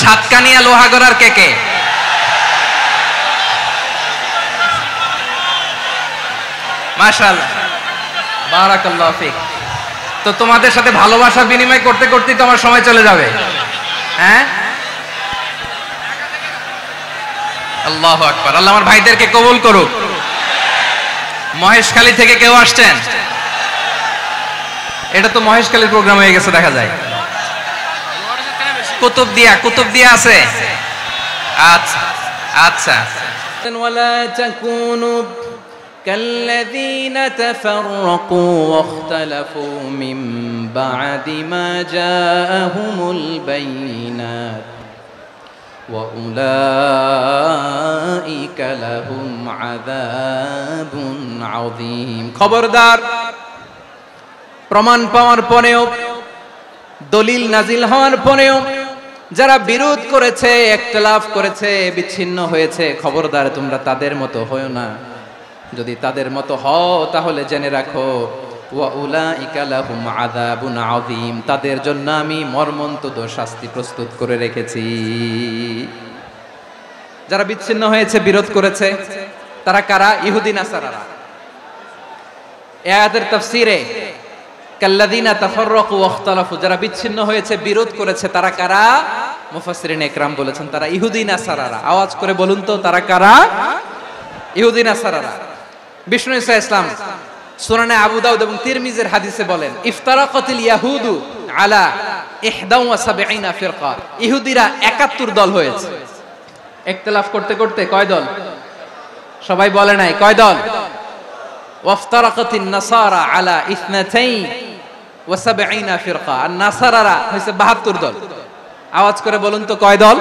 সাতকানিয়া লোহাগড়ার কে কে? মাশাআল্লাহ, বারাকাল্লাহু ফিক। তো তোমাদের সাথে ভালোবাসা বিনিময় করতে করতেই তো আমার সময় চলে যাবে। হ্যাঁ, আল্লাহু আকবার। আল্লাহ আমার ভাইদেরকে কবুল করুক। মহেশখালী থেকে কেউ আসছেন? এটা তো মহেশখালীর প্রোগ্রাম হয়ে গেছে দেখা যায়। কুতুবদিয়া আছে? আচ্ছা আচ্ছা। ولا تكونوا كالذين تفرقوا واختلفوا من بعد ما جاءهم البينات وأولئك لهم عذاب عظيم। খবরদার, প্রমাণ পাওয়ার পরেও, দলিল নাজিল হওয়ার পরেও যারা বিরোধ করেছে, ইখতিলাফ করেছে, বিচ্ছিন্ন হয়েছে, খবরদার তোমরা তাদের মতো হয়ো না। যদি তাদের মতো হও তাহলে জেনে রাখো ওয়া উলাইকা লাহুম আযাবুন আযীম, তাদের জন্য আমি মর্মন্তুদ শাস্তি প্রস্তুত করে রেখেছি। যারা বিচ্ছিন্ন হয়েছে, বিরোধ করেছে, তারা কারা? ইহুদি নাসারারা। এই আয়াতের তাফসীরে কাল্লাযীনা তাফাররাকু ওয়া ইখতালাফু, যারা বিচ্ছিন্ন হয়েছে, বিরোধ করেছে, তারা কারা? মুফাসসিরিন ইকরাম বলেছেন তারা ইহুদি নাসারারা। আওয়াজ করে বলুন তো, তারা কারা? ইহুদি নাসারারা। বিষ্ণু ঈসা ইসলাম সুনানে আবু দাউদ এবং তিরমিজির হাদিসে বলেন, ইফতারাকাতিল ইয়াহুদু আলা 71 ফিরকা, ইহুদিরা 71 দল হয়েছে। ইখতিলাফ করতে করতে কয় দল? সবাই বলে নাই কয় দল? ওয়াফতারাকাতিন নাসারা আলা 72 ফিরকা, আর নাসারারা হইছে 72 দল। আওয়াজ করে বলুন তো কয় দল?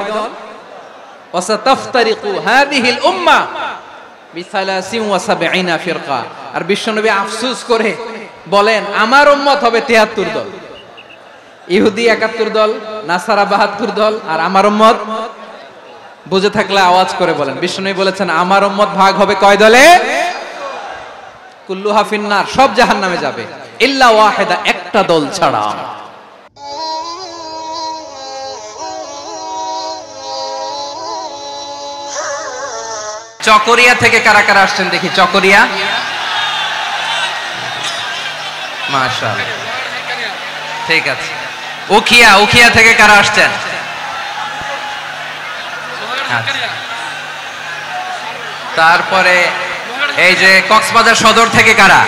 ওয়াসাতাফতারিকু হাদিহিল উম্মাহ বি73 ফিরকা। আর বিশ্বনবী আফসোস করে বলেন, আমার উম্মত হবে 73 দল। ইহুদি 71 দল, নাসারা 72 দল, আর আমার উম্মত, বুঝে থাকলে আওয়াজ করে বলেন। বিশ্বনবী বলেছেন আমার উম্মত ভাগ হবে কয় দলে? কুল্লুহা ফিন্নার, সব জাহান্নামে যাবে, ইল্লা ওয়াহিদা, একটা দল ছাড়া। চকরিয়া থেকে কারা কারা আসছেন দেখি? চকরিয়া, মাশাআল্লাহ, ঠিক আছে। উখিয়া থেকে কারা আসছেন? তারপরে এই যে কক্সবাজার সদর থেকে কারা?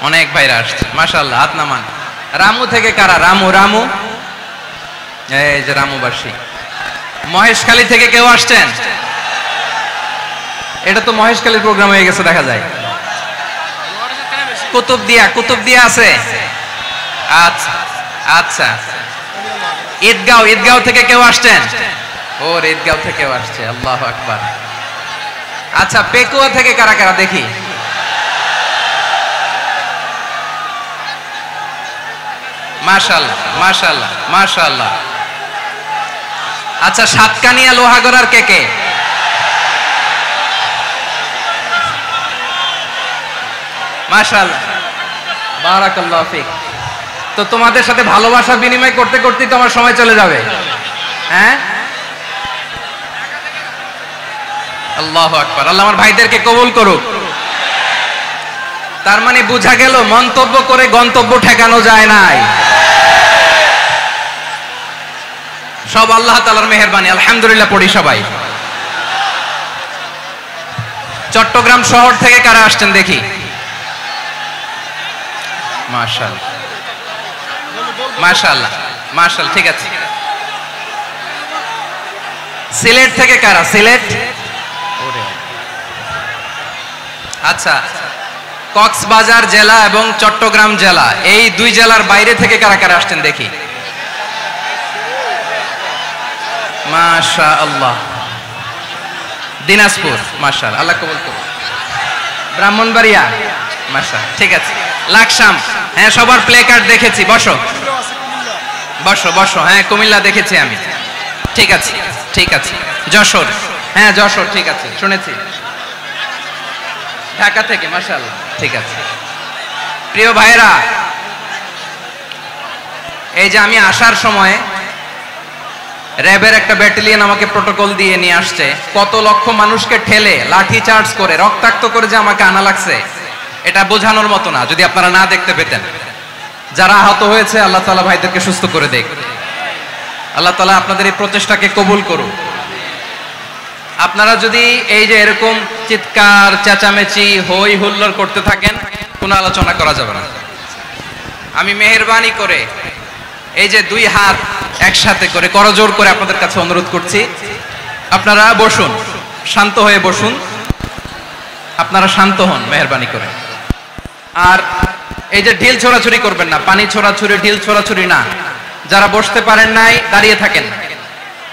অনেক ভাইরা আসছে, মাশাআল্লাহ, হাত নামান। রামু থেকে কারা? রামু, এই যে রামুবাসী। মহেশখালী থেকে কেউ আসছেন? এটা তো মহেশখালীর প্রোগ্রাম হয়ে গেছে দেখা যায়। কুতুবদিয়া আছে? আচ্ছা আচ্ছা। ঈদগাঁও থেকে কেউ আসছেন? ওর ঈদগাঁও থেকেও আসছে, আল্লাহু আকবার। আচ্ছা, পেকুয়া থেকে কারা কারা দেখি? মাশাআল্লাহ। আচ্ছা, সাতকানিয়া লোহাগড়ার কে কে? মাশাআল্লাহ, বারাকাল্লাহু ফিক। তো তোমাদের সাথে ভালোবাসা বিনিময় করতে করতেই তো আমার সময় চলে যাবে। হ্যাঁ, আল্লাহু আকবার। আল্লাহ আমার ভাইদেরকে কবুল করুক। তার মানে বোঝা গেল মন্তব্য করে গন্তব্য ঠেকানো যায় নাই। সব আল্লাহ তাআলার মেহেরবানি, আলহামদুলিল্লাহ পড়ি সবাই। চট্টগ্রাম শহর থেকে কারা আসছেন দেখি? মাশাআল্লাহ, ঠিক আছে। সিলেট থেকে কারা? সিলেট, আচ্ছা। কক্সবাজার জেলা এবং চট্টগ্রাম জেলা, এই দুই জেলার বাইরে থেকে কারা কারা আসছেন দেখি? মাশাআল্লাহ। দিনাজপুর, মাশাআল্লাহ, আল্লাহ কবুল করুন। ব্রাহ্মণবাড়িয়া, মাশাআল্লাহ, ঠিক আছে। লাকসাম, হ্যাঁ, সবার প্লে কার্ড দেখেছি, বসো। হ্যাঁ, কুমিল্লা দেখেছি আমি, ঠিক আছে। যশোর, হ্যাঁ যশোর, ঠিক আছে, শুনেছি। ঢাকা থেকে, মাশাআল্লাহ, ঠিক আছে। প্রিয় ভাইরা, এই যে আমি আসার সময় র্যাবের একটা ব্যাটালিয়ন আমাকে প্রোটোকল দিয়ে নিয়ে আসছে, কত লক্ষ মানুষকে ঠেলে লাঠি চার্জ করে রক্তাক্ত করে যে আমাকে আনা লাগছে, এটা বোঝানোর মতো না যদি আপনারা না দেখতে পেতেন। যারা আহত হয়েছে আল্লাহ তাআলা ভাইদেরকে সুস্থ করে দেখ। আল্লাহ তাআলা আপনাদের এই প্রচেষ্টাকে কবুল করুন। আপনারা যদি এই যে এরকম চিৎকার চেঁচামেচি হই হুল্লোড় করতে থাকেন, কোনো আলোচনা করা যাবে না। আমি মেহেরবানি করে এই যে দুই হাত একসাথে করে করজোড় করে আপনাদের কাছে অনুরোধ করছি, আপনারা বসুন, শান্ত হয়ে বসুন, আপনারা শান্ত হন মেহেরবানি করে। আর এই যে ঢিল ছোড়াছুরি করবেন না, পানি ছোড়াছুরি ঢিল ছোড়াছুরি না। যারা বসতে পারেন নাই দাঁড়িয়ে থাকেন,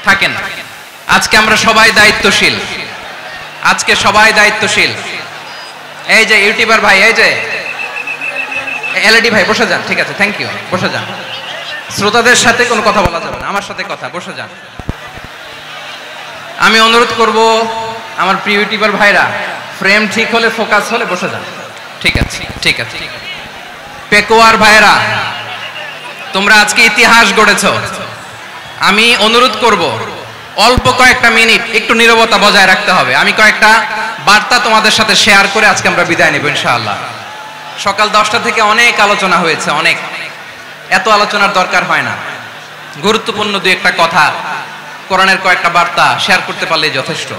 থাকেন। আজকে আমরা সবাই দায়িত্বশীল, আজকে সবাই দায়িত্বশীল। এই যে ইউটিউবার ভাই, এই যে এলইডি ভাই বসে যান, ঠিক আছে, থ্যাংক ইউ, বসে যান। শ্রোতাদের সাথে কোনো কথা বলা যাবে না, আমার সাথে কথা, বসে যান। আমি অনুরোধ করব আমার প্রিয় ইউটিউবার ভাইরা, ফ্রেম ঠিক হলে ফোকাস হলে বসে যান, ঠিক আছে, ঠিক আছে। পেকোয়ার ভাইরা, তোমরা আজকে ইতিহাস গড়েছো। আমি অনুরোধ করব অল্প কয়েকটা মিনিট একটু নীরবতা বজায় রাখতে হবে। আমি কয়েকটা বার্তা তোমাদের সাথে শেয়ার করে আজকে আমরা বিদায় নেব ইনশাআল্লাহ। সকাল 10টা থেকে অনেক আলোচনা হয়েছে, অনেক, এত আলোচনার দরকার হয় না। গুরুত্বপূর্ণ দুই একটা কথা, কোরআনের কয়েকটা বার্তা শেয়ার করতে পারলেই যথেষ্ট।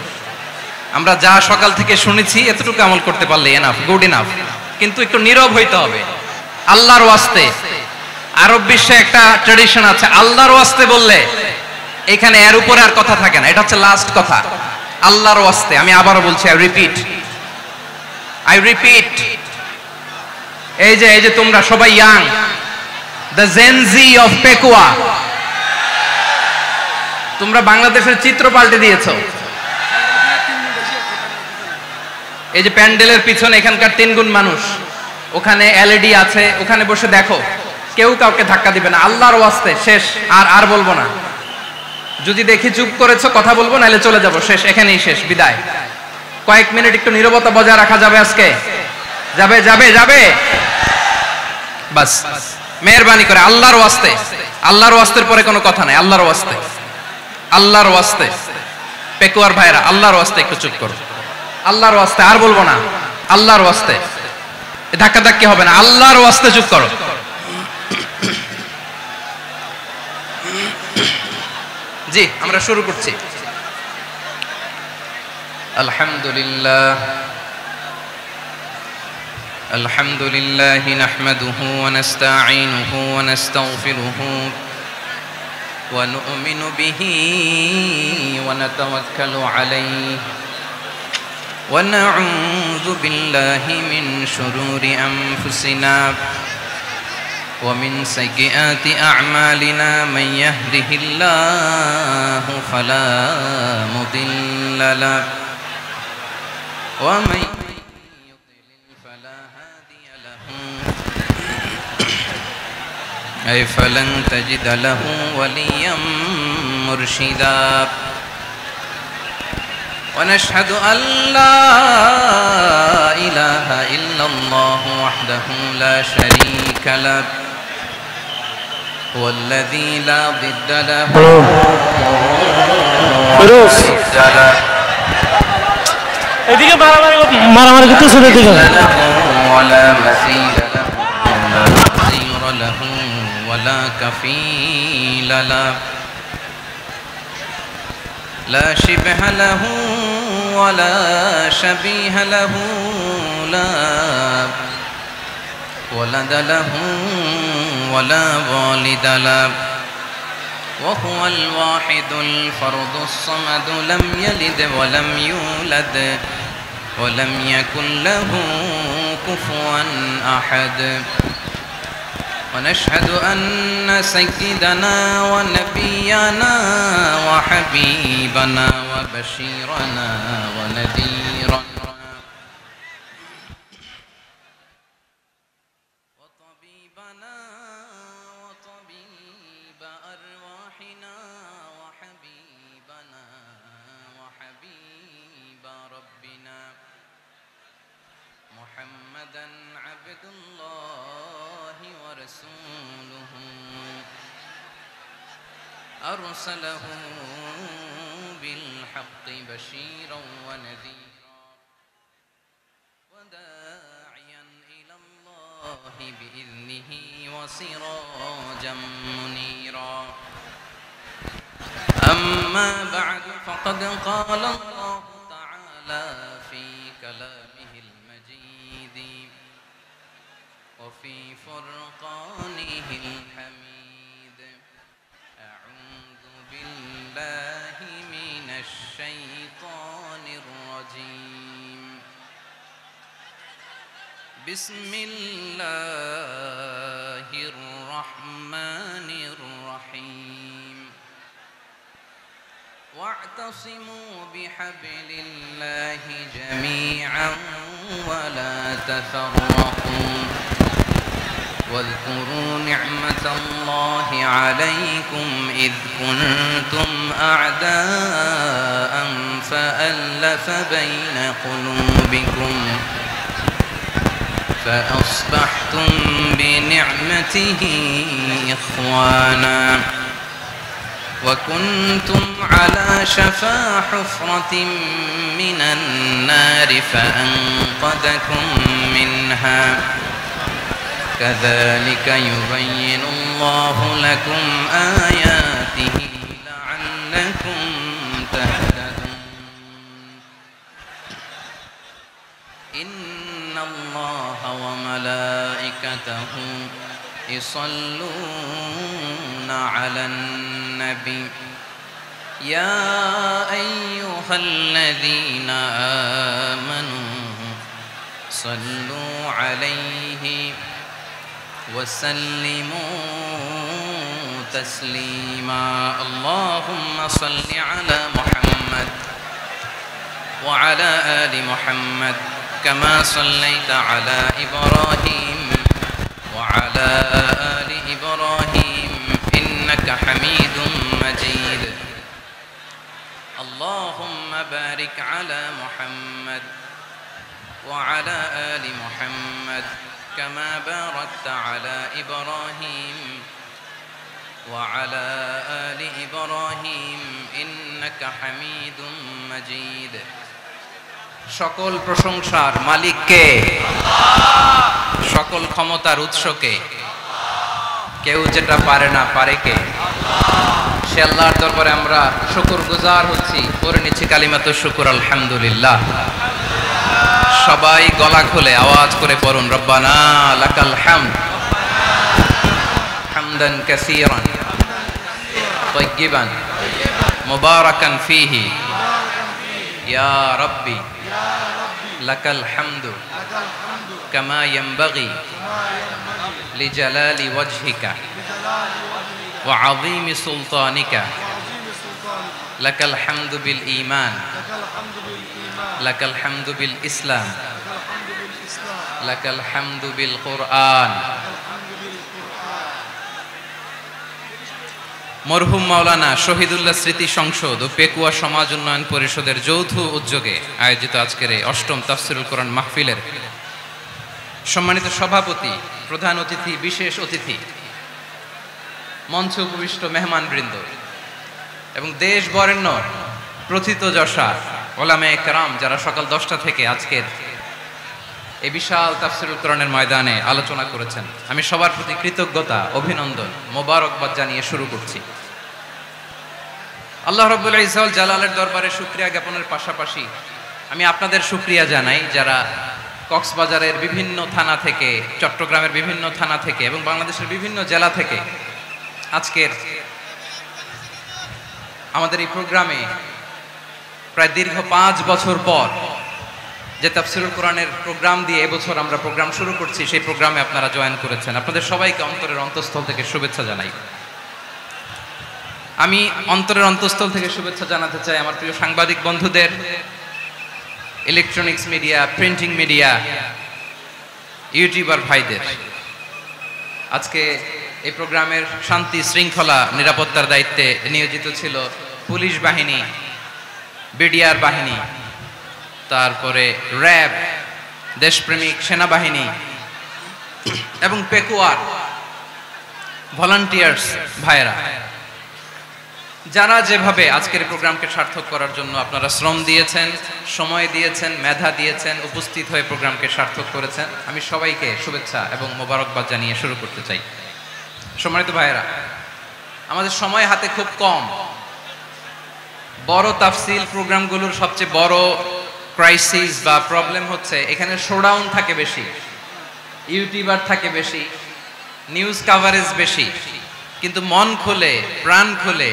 আমরা যা সকাল থেকে শুনেছি এতটুকু আমল করতে পারলে এনাফ, গুড ইনাফ। কিন্তু একটু নীরব হইতে হবে আল্লাহর ওয়াস্তে। আরব বিশ্বে একটা ট্র্যাডিশন আছে, আল্লাহর ওয়াস্তে বললে এখানে এর উপরে আর কথা থাকে না, এটা হচ্ছে লাস্ট কথা। আল্লাহর ওয়াস্তে, আমি আবারও বলছি, আই রিপিট। এই যে তোমরা সবাই young, the Gen Z of Pekua, তোমরা বাংলাদেশের চিত্র পাল্টে দিয়েছো। এই যে প্যান্ডেলের পিছনে এখানকার 3 গুণ মানুষ, ওখানে এলইডি আছে, ওখানে বসে দেখো, কেউ কাউকে ধাক্কা দিবে না। আল্লাহর ওয়াস্তে, শেষ, আর বলবো না। যদি দেখি চুপ করেছো, কথা বলবো, নাহলে চলে যাবো, শেষ, এখানেই শেষ, বিদায়। কয়েক মিনিট একটু নীরবতা বজায় রাখা যাবে আজকে? যাবে যাবে যাবে, বাস। মেহেরবানি করে আল্লাহর ওয়াস্তে, আল্লাহর ওয়াস্তের পরে কোনো কথা নাই, আল্লাহর ওয়াস্তে, আল্লাহর ওয়াস্তে। পেকুয়ার ভাইরা, আল্লাহর ওয়াস্তে একটু চুপ করো, আল্লাহর ওয়াস্তে, আর বলবো না, আল্লাহর ওয়াস্তে। ধাক্কা ধাক্কি হবে না, আল্লাহর ওয়াস্তে চুপ করো। জি, আমরা শুরু করছি। আলহামদুলিল্লাহ, আলহামদুলিল্লাহ নাহমাদুহু ওয়া নাস্তাঈনুহু ওয়া নাস্তাগফিরুহু ওয়া নু'মিনু বিহি ওয়া নাতাওয়াক্কালু আলাইহি ওয়া নাউযু বিল্লাহি মিন শুরুরি আনফুসিনা ومن سيئات أعمالنا من يهده الله فلا مضل له ومن يضلل فلا هادي له أي فلن تجد له وليا مرشدا ونشهد أن لا إله إلا الله وحده لا شريك له هو الذي لا ضد له এদিকে মারামারি করতেছে, এদিকে ولا مثيل له لا نظير له ولا كفيل له لا شبه له ولا شبيه له لا ولد له ولا والد له وهو الواحد الفرد الصمد لم يلد ولم يولد ولم يكن له كفوا أحد ونشهد أن سيدنا ونبينا وحبيبنا وبشيرنا ونذيرنا وطبيبنا وطبيب أرواحنا وحبيبنا وحبيب ربنا محمدا عبد الله ورسوله أرسله بالحق بشيرا ونذيرا وداعيا إلى الله بإذنه وسراجا منيرا أما بعد فقد قال الله تعالى في كلامه المجيد وفي فرقانه الحميد أعوذ بالله من الشيطان الرجيم بسم الله الرحمن الرحيم واعتصموا بحبل الله جميعا ولا تفرقوا واذكروا نعمة الله عليكم إذ كنتم أعداء فألف بين قلوبكم فأصبحتم بنعمته إخوانا وكنتم على شفا حفرة من النار فأنقذكم منها كذلك يبين الله لكم آياته لعلكم تهتدون إن الله وملائكته يصلون على النبي يا أيها الذين آمنوا صلوا عليه وسلموا تسليما اللهم صل على محمد وعلى آل محمد كما صليت على إبراهيم وعلى آل إبراهيم إنك حميد مجيد اللهم بارك على محمد وعلى آل محمد كما باركت على إبراهيم وعلى آل إبراهيم إنك حميد مجيد সকল প্রশংসার মালিক কে আল্লাহ সকল ক্ষমতার উৎস কে আল্লাহ কেউ যেটা পারে না পারে কে আল্লাহ সে আল্লাহর দরবারে আমরা শুকরগুজার হচ্ছি পড়ে নিচ্ছি কালিমাতুশ শুকর আলহামদুলিল্লাহ সবাই গলা খুলে আওয়াজ করে পড়ুন রব্বানা লাকাল হামদ হামদান কাসীরান তাইয়িবান মুবারাকান ফীহি ইয়া রাব্বি লাকাল হামদু কামা ইয়ানবাগি লিজালালি ওয়াজহিকা ওয়া আযীমি সুলতানিকা লাকাল হামদু বিল ঈমান لك الحمد بالإسلام لك الحمد بالقرآن মরহুম মাওলানা শহীদুল্লাহ স্মৃতি সংসদ ও পেকুয়া সমাজ উন্নয়ন পরিষদের যৌথ উদ্যোগে আয়োজিত আজকের এই অষ্টম তাফসীরুল কোরআন মাহফিলের সম্মানিত সভাপতি প্রধান অতিথি বিশেষ অতিথি মঞ্চে উপবিষ্ট মেহমানবৃন্দ এবং দেশ বরেণ্য প্রথিতযশা ওলামায়ে কেরাম যারা সকাল 10টা থেকে আজকের এই বিশাল তাফসীরুল কোরআনের ময়দানে আলোচনা করেছেন আমি সবার প্রতি কৃতজ্ঞতা অভিনন্দন মোবারকবাদ জানিয়ে শুরু করছি আল্লাহ রাব্বুল ইজ্জত ওয়াল জালালের দরবারে শুকরিয়া জ্ঞাপনের পাশাপাশি আমি আপনাদের শুকরিয়া জানাই যারা কক্সবাজারের বিভিন্ন থানা থেকে চট্টগ্রামের বিভিন্ন থানা থেকে এবং বাংলাদেশের বিভিন্ন জেলা থেকে আজকের আমাদের এই প্রোগ্রামে প্রায় দীর্ঘ 5 বছর পর যে তাফসীরুল কোরআনের প্রোগ্রাম দিয়ে এবছর আমরা প্রোগ্রাম শুরু করছি সেই প্রোগ্রামে আপনারা জয়েন করেছেন আপনাদের সবাইকে অন্তরের অন্তঃস্থল থেকে শুভেচ্ছা জানাই আমি অন্তরের অন্তঃস্থল থেকে শুভেচ্ছা জানাতে চাই আমার প্রিয় সাংবাদিক বন্ধুদের electronics media printing media YouTuber ভাইদের আজকে এই প্রোগ্রামের শান্তি শৃঙ্খলা নিরাপত্তার দায়িত্বে নিয়োজিত ছিল পুলিশ বাহিনী বিডিআর বাহিনী তারপরে র্যাব দেশপ্রেমিক সেনাবাহিনী এবং পেকুয়ার ভলান্টিয়ার্স ভাইরা যারা যেভাবে আজকের প্রোগ্রামকে সার্থক করার জন্য আপনারা শ্রম দিয়েছেন, সময় দিয়েছেন, মেধা দিয়েছেন, উপস্থিত হয়ে প্রোগ্রামকে সার্থক করেছেন, আমি সবাইকে শুভেচ্ছা এবং মোবারকবাদ জানিয়ে শুরু করতে চাই। সম্মানিত ভাইয়েরা, আমাদের সময় হাতে খুব কম। বড় তাফসিল প্রোগ্রামগুলোর সবচেয়ে বড় ক্রাইসিস বা প্রবলেম হচ্ছে এখানে শোডাউন থাকে বেশি, ইউটিউবার থাকে বেশি, নিউজ কাভারেজ বেশি, কিন্তু মন খুলে প্রাণ খুলে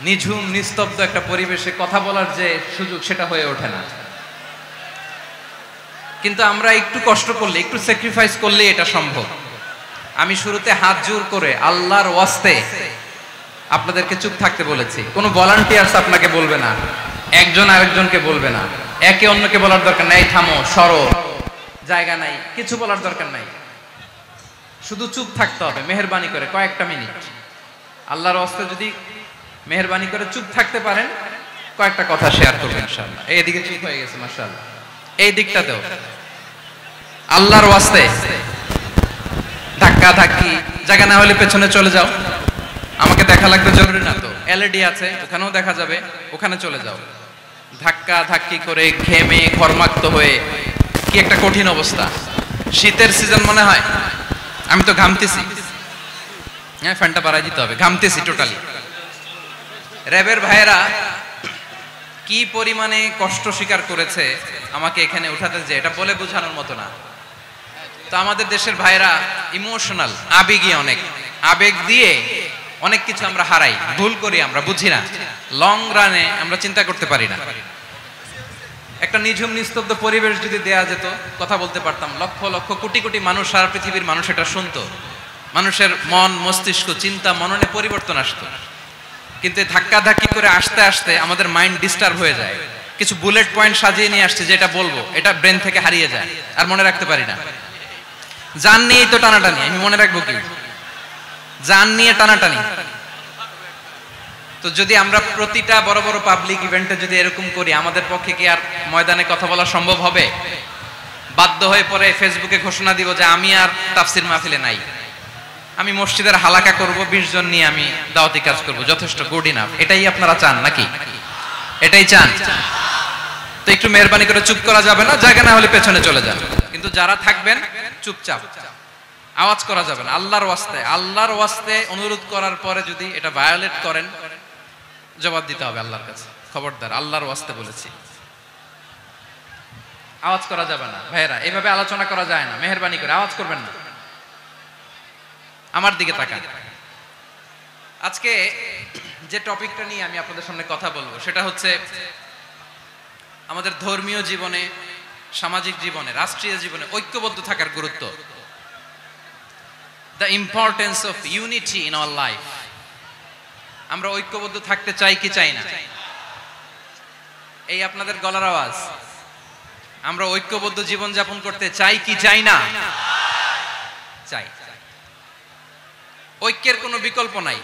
নিঝুম নিস্তব্ধ একটা পরিবেশে কথা বলার যে সুযোগ সেটা হয়ে ওঠে না। কিন্তু আমরা একটু কষ্ট করলে, একটু স্যাক্রিফাইস করলে এটা সম্ভব। আমি শুরুতে হাত জোর করে আল্লাহর ওয়াস্তে আপনাদেরকে চুপ থাকতে বলেছি। কোনো ভলান্টিয়ার্স আপনাকে বলবে না, একজন আরেকজনকে বলবে না, একে অন্যকে বলার দরকার নাই, থামো, সরো, জায়গা নাই, কিছু বলার দরকার নাই। শুধু চুপ থাকতে হবে মেহেরবানি করে কয়েকটা মিনিট। আল্লাহর ওয়াস্তে যদি মেহেরবানি করে চুপ থাকতে পারেন, কয়েকটা কথা শেয়ার করবেন ইনশাআল্লাহ। এইদিকে চুপ হয়ে গেছে মাশাআল্লাহ, এই দিকটাতেও আল্লাহর ওয়াস্তে ধাক্কা ধাক্কি, জায়গা না হলে পেছনে চলে যাও। আমাকে দেখা লাগবে জরুরি না তো, এলইডি আছে, ওখানেও দেখা যাবে, ওখানে চলে যাও। ধাক্কা ধাক্কি করে ঘেমে ঘর্মাক্ত হয়ে কি একটা কঠিন অবস্থা। শীতের সিজন মনে হয়, আমি তো ঘামতেছি। হ্যাঁ, ফ্যানটা বাড়াই দিতে হবে, ঘামতেছি টোটালি। র্যাবের ভাইয়েরা কি পরিমাণে কষ্ট স্বীকার করেছে আমাকে এখানে উঠাতে, যে এটা বলে বোঝানোর মতো না। তো আমাদের দেশের ভাইয়েরা ইমোশনাল, আবেগী অনেক, আবেগ দিয়ে অনেক কিছু আমরা হারাই, ভুল করি, আমরা বুঝি না, লং রানে আমরা চিন্তা করতে পারি না। একটা নিঝুম নিস্তব্ধ পরিবেশ যদি দেয়া যেত, কথা বলতে পারতাম, লক্ষ লক্ষ কোটি কোটি মানুষ, সারা পৃথিবীর মানুষ এটা শুনতো, মানুষের মন মস্তিষ্ক চিন্তা মননে পরিবর্তন আসতো। কিন্তু ধাক্কা ধাক্কি করে আসতে আসতে আমাদের মাইন্ড ডিস্টার্ব হয়ে যায়। কিছু বুলেট পয়েন্ট সাজিয়ে নিয়ে আসছে, যেটা বলবো এটা ব্রেন থেকে হারিয়ে যায়, আর মনে রাখতে পারি না। জান নিয়েই তো টানাটানি, আমি মনে রাখবো কি? জান নিয়ে টানাটানি। তো যদি আমরা প্রতিটা বড় বড় পাবলিক ইভেন্টে যদি এরকম করি, আমাদের পক্ষে কি আর ময়দানে কথা বলা সম্ভব হবে? বাধ্য হয়ে পরে ফেসবুকে ঘোষণা দিব যে আমি আর তাফসির মাহফিলে নাই, আমি মসজিদের হালাকা করব, 20 জন নিয়ে আমি দাওয়াতি কাজ করব, যথেষ্ট, গুড ইনাফ। এটাই আপনারা চান নাকি? এটাই চান? তো একটু মেহরবানি করে চুপ করা যাবে না, জায়গা না হলে পেছনে চলে যান। কিন্তু যারা থাকবেন চুপচাপ, আওয়াজ করা যাবে না। আল্লাহর ওয়াস্তে, আল্লাহর ওয়াস্তে অনুরোধ করার পরে যদি এটা ভায়োলেট করেন, জবাব দিতে হবে আল্লাহর কাছে। খবরদার, আল্লাহর ওয়াস্তে বলেছি, আওয়াজ করা যাবে না। ভাইয়েরা, এইভাবে আলোচনা করা যায় না, মেহরবানি করে আওয়াজ করবেন না। আমার দিকে তাকান। আজকে যে টপিকটা নিয়ে আমি আপনাদের সামনে কথা বলবো, সেটা হচ্ছে আমাদের ধর্মীয় জীবনে, সামাজিক জীবনে, রাষ্ট্রীয় জীবনে ঐক্যবদ্ধ থাকার গুরুত্ব। The importance of unity in our life. আমরা ঐক্যবদ্ধ থাকতে চাই কি চাই না? এই আপনাদের গলার আওয়াজ। আমরা ঐক্যবদ্ধ জীবন যাপন করতে চাই কি চাই না? চাই। ঐক্যের কোনো বিকল্প নাই।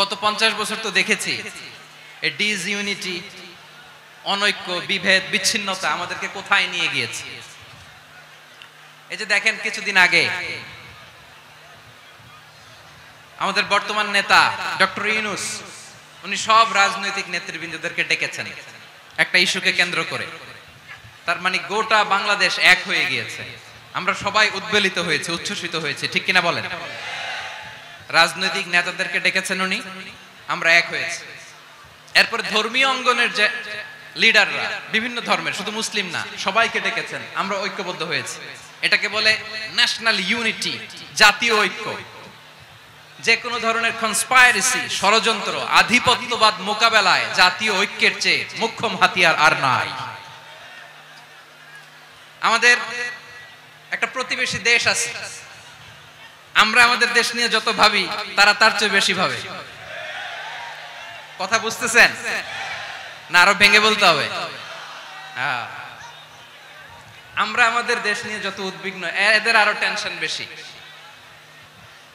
গত 50 বছর তো দেখেছি এই ডিসইউনিটি, অনৈক্য, বিভেদ, বিচ্ছিন্নতা আমাদেরকে কোথায় নিয়ে গিয়েছে। এই যে দেখেন, কিছুদিন আগে আমাদের বর্তমান নেতা ডক্টর ইউনূস, উনি সব রাজনৈতিক নেতৃবৃন্দদেরকে ডেকেছেন একটা ইস্যুকে কেন্দ্র করে। তার মানে গোটা বাংলাদেশ এক হয়ে গিয়েছে। আমরা সবাই উদ্বেলিত হয়েছে, উচ্ছ্বসিত হয়েছে, ঠিক কিনা বলেন? রাজনৈতিক নেতাদেরকে ডেকেছেন উনি, আমরা এক হয়েছে। এরপরে ধর্মীয় অঙ্গনের যে লিডাররা, বিভিন্ন ধর্মের, শুধু মুসলিম না, সবাইকে ডেকেছেন, আমরা ঐক্যবদ্ধ হয়েছে। এটাকে বলে ন্যাশনাল ইউনিটি, জাতীয় ঐক্য। যে কোনো ধরনের কনস্পাইরেসি, ষড়যন্ত্র, আধিপত্যবাদ মোকাবেলায় জাতীয় ঐক্যের চেয়ে মোক্ষম হাতিয়ার আর নাই। আমাদের একটা প্রতিবেশী দেশ আছে, আমরা আমাদের দেশ নিয়ে যত ভাবি, তারা তার চেয়ে বেশি ভাবে। কথা বুঝতেছেন না? আরো ভেঙে বলতে হবে। আমরা আমাদের দেশ নিয়ে যত উদ্বিগ্ন, এদের আরো টেনশন বেশি।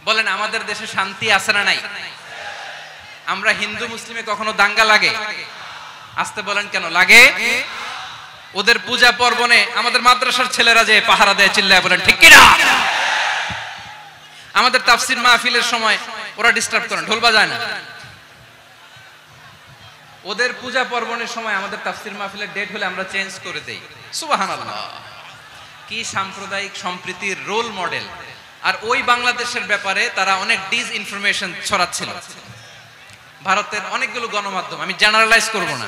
বলেন, আমাদের দেশে শান্তি আছে না নাই? আমরা হিন্দু মুসলিমে কখনো দাঙ্গা লাগে? আসতে বলেন, কেন লাগে? ওদের পূজা পার্বণে আমাদের মাদ্রাসার ছেলেরা যে পাহারা দেয়, চিল্লায় বলেন ঠিক কিনা? আমাদের তাফসির মাহফিলের সময় ওরা ডিস্টার্ব করেন, ঢোল বাজায় না। ওদের পূজা পার্বণের সময় আমাদের তাফসীর মাহফিলের ডেট হলে আমরা চেঞ্জ করে দেই। সুবহানাল্লাহ, কি সাম্প্রদায়িক সম্প্রীতির রোল মডেল। আর ওই বাংলাদেশের ব্যাপারে তারা অনেক ডিস ইনফরমেশন ছড়াচ্ছিল। ভারতের অনেকগুলো গণমাধ্যম, আমি জেনারেলাইজ করব না,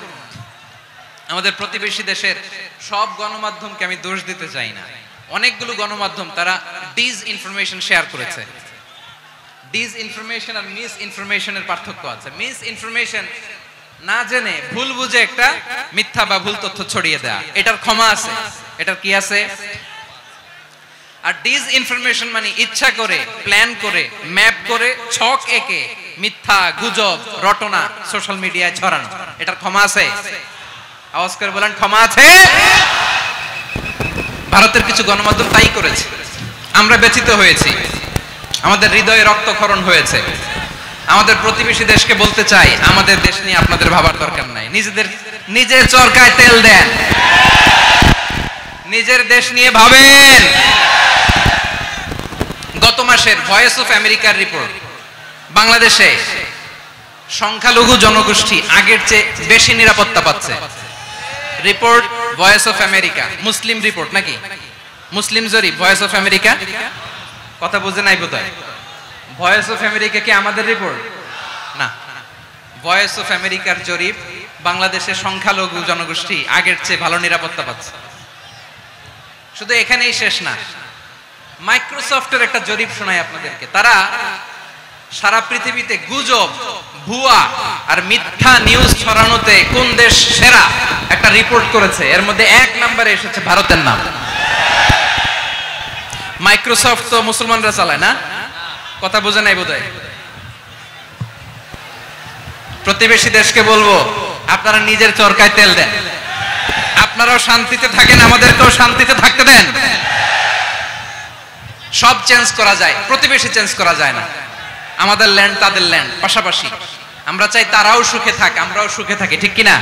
আমাদের প্রতিবেশী দেশের সব গণমাধ্যমকে আমি দোষ দিতে চাই না, অনেকগুলো গণমাধ্যম তারা ডিস ইনফরমেশন শেয়ার করেছে। ডিস ইনফরমেশন আর মিস ইনফরমেশনের পার্থক্য আছে। মিস ইনফরমেশন না জেনে ভুল বুঝে একটা মিথ্যা বা ভুল তথ্য ছড়িয়ে দেয়া, এটার ক্ষমা আছে, এটার কি আছে। আর ডিস ইনফরমেশন মানে ইচ্ছা করে, প্ল্যান করে, ম্যাপ করে, ছক এঁকে মিথ্যা, গুজব, রটনা সোশ্যাল মিডিয়ায় ছড়ানো, এটার ক্ষমা আছে। আওয়াজ করে বলেন ক্ষমা আছে। ভারতের কিছু গণমাধ্যম তাই করেছে, আমরা ব্যথিত হয়েছি, আমাদের হৃদয়ে রক্তক্ষরণ হয়েছে। আমাদের প্রতিবেশী দেশকে বলতে চাই, আমাদের দেশ নিয়ে আপনাদের ভাবার দরকার নাই, নিজের চরকায় তেল দেন, নিজের দেশ নিয়ে ভাবেন। গত মাসের ভয়েস অফ আমেরিকার রিপোর্ট, বাংলাদেশে সংখ্যালঘু জনগোষ্ঠী আগের চেয়ে বেশি নিরাপত্তা পাচ্ছে। Report voice of America, Muslim report নাকি মুসলিম জরিপ, ভয়েস অফ আমেরিকা। কথা বুঝে নাই বোধহয়। ভয়েস অফ আমেরিকা কি আমাদের রিপোর্ট না, ভয়েস অফ আমেরিকার জরিপ, বাংলাদেশের সংখ্যালঘু জনগোষ্ঠী আগের চেয়ে ভালো নিরাপত্তা পাচ্ছে। শুধু এখানেই শেষ না, মাইক্রোসফটের একটা জরিপ শোনাই আপনাদেরকে। তারা সারা পৃথিবীতে গুজব, ভুয়া আর মিথ্যা নিউজ ছড়ানোতে কোন দেশ সেরা একটা রিপোর্ট করেছে। এর মধ্যে 1 নম্বরে এসেছে ভারতের নাম। মাইক্রোসফট তো মুসলমানরা চালায় না, কথা বোঝে নাই বোধহয়। প্রতিবেশী দেশকে বলবো, আপনারা নিজের চরকায় তেল দেন, আপনারাও শান্তিতে থাকেন, আমাদেরকেও শান্তিতে থাকতে দেন। সব চেঞ্জ করা যায়, প্রতিবেশী চেঞ্জ করা যায় না। আমাদের ল্যান্ড তাদের ল্যান্ড, পাশাপাশি। আমরা চাই তারাও সুখে থাক, আমরাও সুখে থাকি, ঠিক কিনা?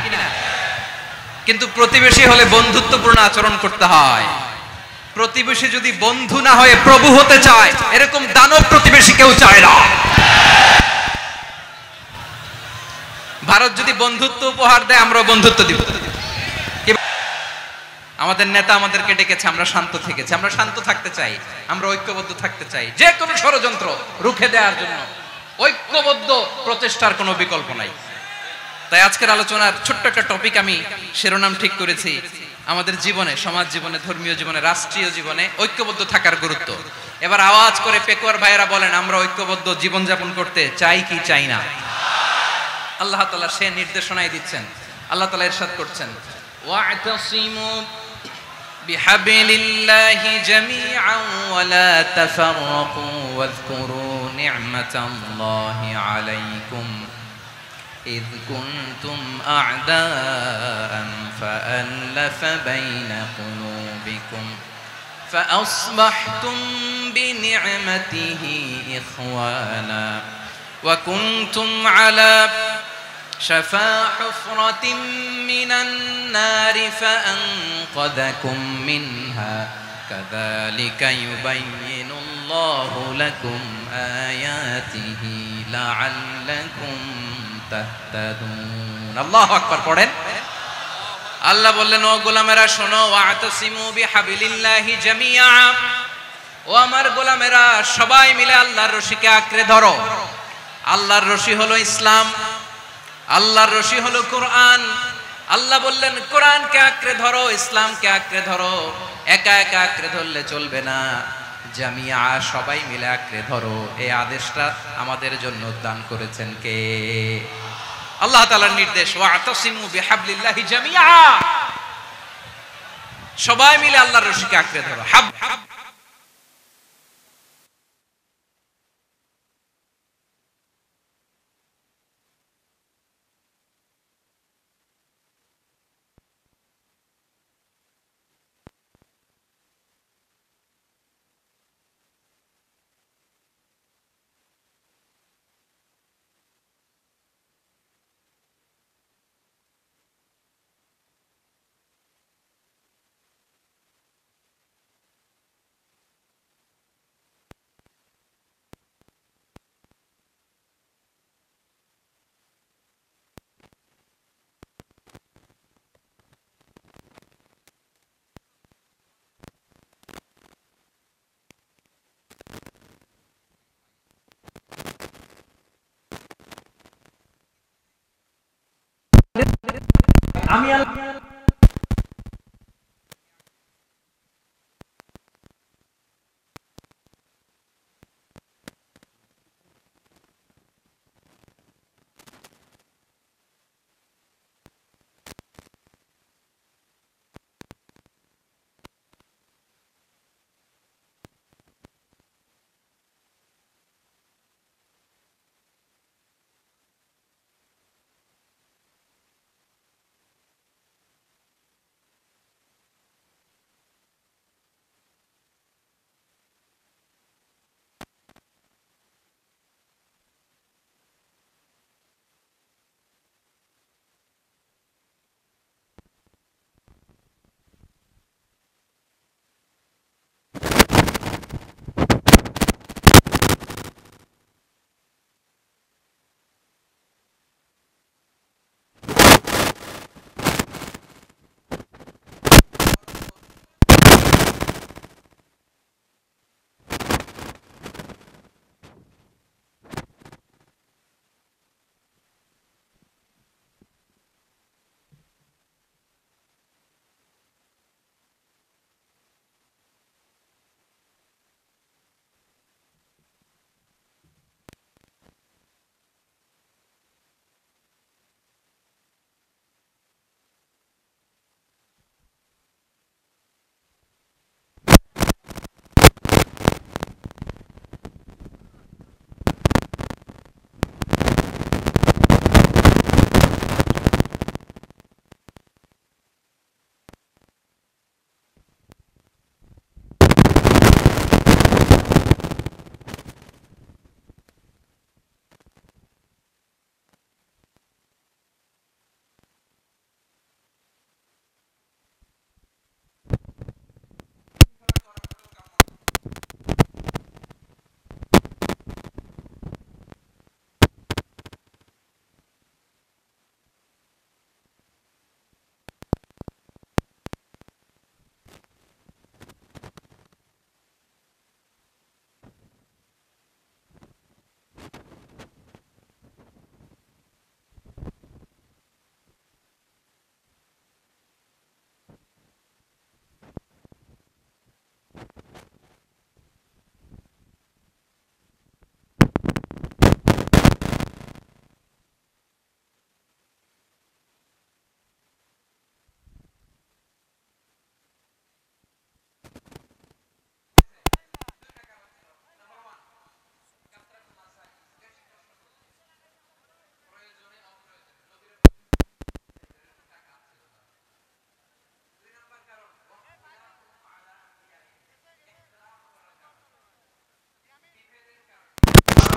কিন্তু প্রতিবেশী হলে বন্ধুত্বপূর্ণ আচরণ করতে হয়। প্রতিবেশী যদি বন্ধু না হয়ে প্রভু হতে চায়, এরকম দানব প্রতিবেশী কেউ চায় না। ভারত যদি বন্ধুত্ব উপহার দেয়, আমরাও বন্ধুত্ব দিব। আমাদের নেতা আমাদেরকে ডেকেছে, আমরা শান্ত থেকেছি, আমরা শান্ত থাকতে চাই, আমরা ঐক্যবদ্ধ থাকতে চাই। যে কোনো ষড়যন্ত্র রুখে দেওয়ার জন্য ঐক্যবদ্ধ প্রচেষ্টার কোনো বিকল্প নাই। তাই আজকের আলোচনার ছোট্ট একটা টপিক আমি শিরোনাম ঠিক করেছি, আমাদের জীবনে, সমাজ জীবনে, ধর্মীয় জীবনে, রাষ্ট্রীয় জীবনে ঐক্যবদ্ধ থাকার গুরুত্ব। এবার আওয়াজ করে পেকুয়ার ভাইয়েরা বলেন, আমরা ঐক্যবদ্ধ জীবনযাপন করতে চাই কি চাই না? আল্লাহ তাআলা সে নির্দেশনাই দিচ্ছেন। আল্লাহ তাআলা ইরশাদ করছেন, ওয়া'তাসিমু বিহাবলিল্লাহি জামিআন ওয়া লা তাফাররাকু ওয়াযকুরু নি'মাতাল্লাহি আলাইকুম إذ كنتم أعداء فألف بين قلوبكم فأصبحتم بنعمته إخوانا وكنتم على شفا حفرة من النار فأنقذكم منها كذلك يبين الله لكم آياته لعلكم তাহতাদুন। আল্লাহু আকবার পড়েন। আল্লাহ বললেন, ও গোলামেরা শোনো, ওয়া'তাসিমু বিহাবলিল্লাহি জামিআ, ও আমার গোলামেরা সবাই মিলে আল্লাহর রশিকে আঁকড়ে ধরো। আল্লাহর রশি হলো ইসলাম, আল্লাহর রশি হলো কোরআন। আল্লাহ বললেন, কোরআনকে আঁকড়ে ধরো, ইসলামকে আঁকড়ে ধরো। একা একা আঁকড়ে ধরলে চলবে না, জামিয়া, সবাই মিলে আঁকড়ে ধরো। এই আদেশটা আমাদের জন্য দান করেছেন কে? আল্লাহ তাআলার নির্দেশ, ওয়া'তাসিমু বিহাবলিল্লাহি জামিআ, সবাই মিলে আল্লাহর রশিকে আঁকড়ে ধরো। আমি আল্লাহ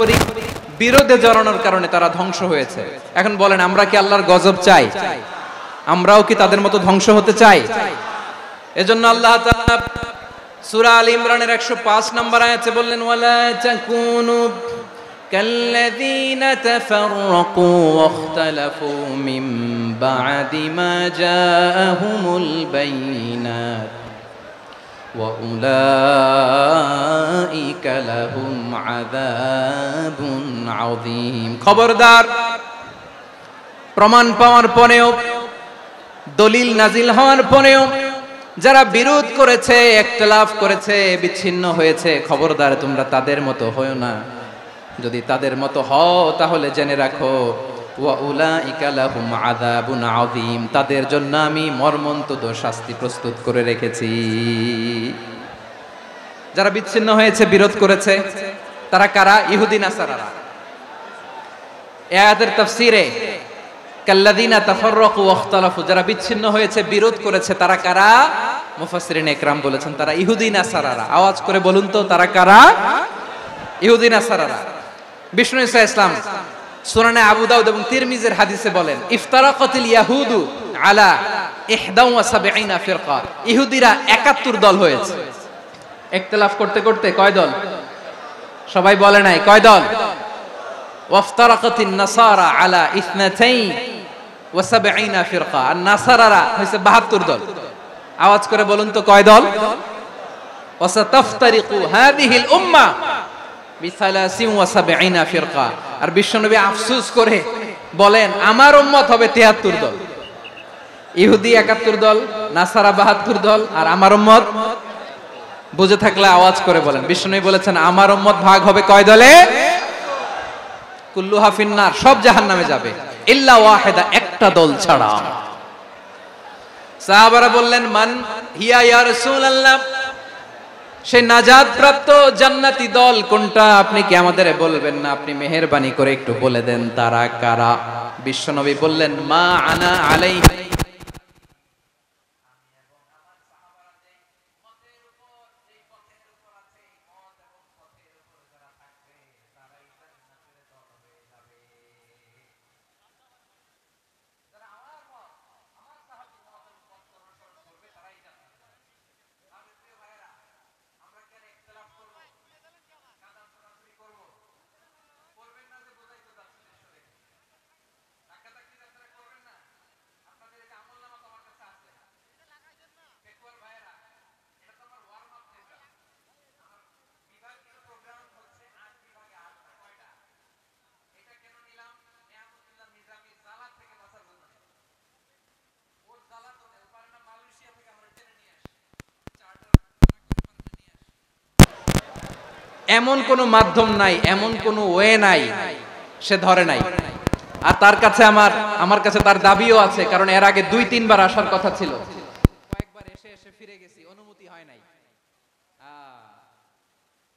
পারস্পরিক বিরোধে জড়ানোর কারণে তারা ধ্বংস হয়েছে। এখন বলেন, আমরা কি আল্লাহর গজব চাই? আমরাও কি তাদের মতো ধ্বংস হতে চাই? এজন্য আল্লাহ তাআলা সূরা আল ইমরানের 105 নম্বর আয়াতে বললেন, ওয়ালা তাকুনু কাল্লাযীনা তাফাররাকু ওয়াখতালাফু মিন বা'দি মা জাআহুমুল বাইয়িনাত وَأُولَئِكَ لَهُمْ عَذَابٌ عَظِيمٌ। খবরদার, প্রমাণ পাওয়ার পরেও, দলিল নাজিল হওয়ার পরেও যারা বিরোধ করেছে, ইখতিলাফ করেছে, বিচ্ছিন্ন হয়েছে, খবরদার তোমরা তাদের মতো হয়ো না। যদি তাদের মতো হও তাহলে জেনে রাখো, ওয়াউলাইকা লাহুম আযাবুন আযীম, তাদের জন্য আমি মর্মন্তুদ শাস্তি প্রস্তুত করে রেখেছি। যারা বিচ্ছিন্ন হয়েছে, বিরোধ করেছে, তারা কারা? ইহুদি নাসারারা। এই আয়াতের তাফসীরে কাল্লাযীনা তাফাররাকু ওয়াখতালাফু, যারা বিচ্ছিন্ন হয়েছে, বিরোধ করেছে, তারা কারা? মুফাসসিরিন ইকরাম বলেছেন তারা ইহুদি নাসারারা। আওয়াজ করে বলুন তো, তারা কারা? ইহুদি নাসারারা। বিষ্ণু ঈসা ইসলাম সুনানে আবু দাউদ এবং তিরমিজির হাদিসে বলেন, ইফতারাকাতিল ইয়াহুদু আলা 71 ফিরকা, ইহুদিরা 71 দল হয়েছে। ইখতিলাফ করতে করতে কয় দল? সবাই বলে নাই, কয় দল? ওয়াফতারাকাতিন নাসারা আলা 72 ফিরকা, আর নাসারারা হইছে 72 দল। আওয়াজ করে বলুন তো, কয় দল? ওয়াসাতাফতারিকু হাযিহিল উম্মাহ বি73 ফিরকা। আর বিশ্বনবী আফসোস করে বলেন, আমার উম্মত হবে 73 দল। ইহুদি 71 দল, নাসারা 72 দল, আর আমার উম্মত বুঝে থাকলে আওয়াজ করে বলেন। বিষ্ণু বলেছেন আমার উম্মত ভাগ হবে কয় দলে? কুল্লুহা ফিন্নার, সব জাহান্নামে যাবে, ইল্লা ওয়াহিদা, একটা দল ছাড়া। সাহাবারা বললেন মান হিয়া ইয়া রাসূলুল্লাহ, সেই নাজাত প্রাপ্ত জান্নাতি দল কোনটা আপনি কি আমাদের বলবেন না? আপনি মেহেরবানি করে একটু বলে দেন তারা কারা। বিশ্বনবী বললেন মা আনা আলাইহি, এমন কোন মাধ্যম নাই, এমন কোন ওয়ে নাই সে ধরে নাই। আর তার কাছে আমার কাছে তার দাবিও আছে, কারণ এর আগে 2-3 বার আসার কথা ছিল, কয়েকবার এসে ফিরে গেছি, অনুমতি হয় নাই।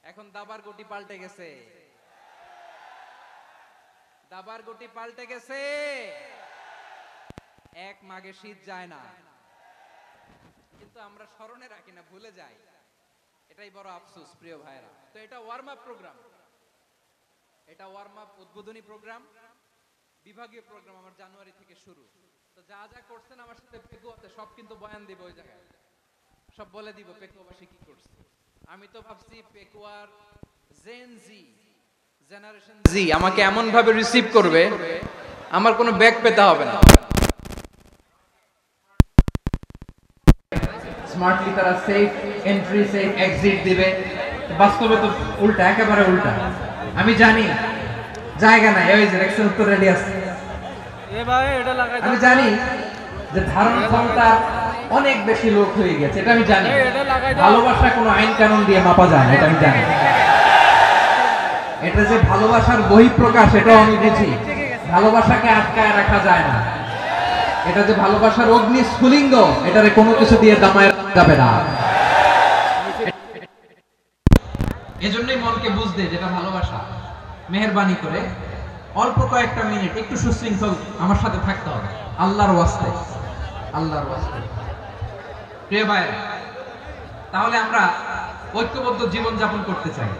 এখন দাবার গুটি পাল্টে গেছে, দাবার গুটি পাল্টে গেছে। এক মাঘে শীত যায় না, কিন্তু আমরা স্মরণে রাখি না, ভুলে যাই। এটাই বড় আফসোস প্রিয় ভাইরা। তো এটা ওয়ার্ম আপ প্রোগ্রাম, এটা ওয়ার্ম আপ উদ্বোধনী প্রোগ্রাম, বিভাগীয় প্রোগ্রাম আমার জানুয়ারি থেকে শুরু। তো যা যা করছেন আমার সাথে পেকুয়াতে সব কিন্তু বয়ান দিব, ওই জায়গায় সব বলে দিব পেকুয়াবাসী কি করছে। আমি তো ভাবছি পেকুয়ার জেন জি, জেনারেশন জি আমাকে এমন ভাবে রিসিভ করবে আমার কোনো ব্যাক পেতে হবে না। স্মার্টলি তারা সেফ এন্ট্রি, সেফ এক্সিট দিবে। বাস্তবে তো উল্টা, একেবারে উল্টা। আমি জানি জায়গা নাই, ওই যে দেখছেন উত্তর রেডি আছে। আমি জানি যে ধারণ ক্ষমতা অনেক বেশি লোক হয়ে গেছে, এটা আমি জানি। ভালোবাসা কোনো আইন কানুন দিয়ে মাপা যায় না, এটা আমি জানি। এটা যে ভালোবাসার বহিঃপ্রকাশ, এটাও আমি বুঝি। ভালোবাসাকে আটকায় রাখা যায় না। এটা যে ভালোবাসার অগ্নি স্ফুলিঙ্গ, এটারে কোনো কিছু দিয়ে দামায় যাবে না। এজন্যই মনকে বুঝতে যেটা ভালোবাসা, মেহেরবানি করে অল্প কয়েকটা মিনিট একটু সুশৃঙ্খল আমার সাথে থাকতে হবে, আল্লাহর ওয়াস্তে, আল্লাহর ওয়াস্তে। প্রিয় ভাই, তাহলে আমরা ঐক্যবদ্ধ জীবন যাপন করতে চাই,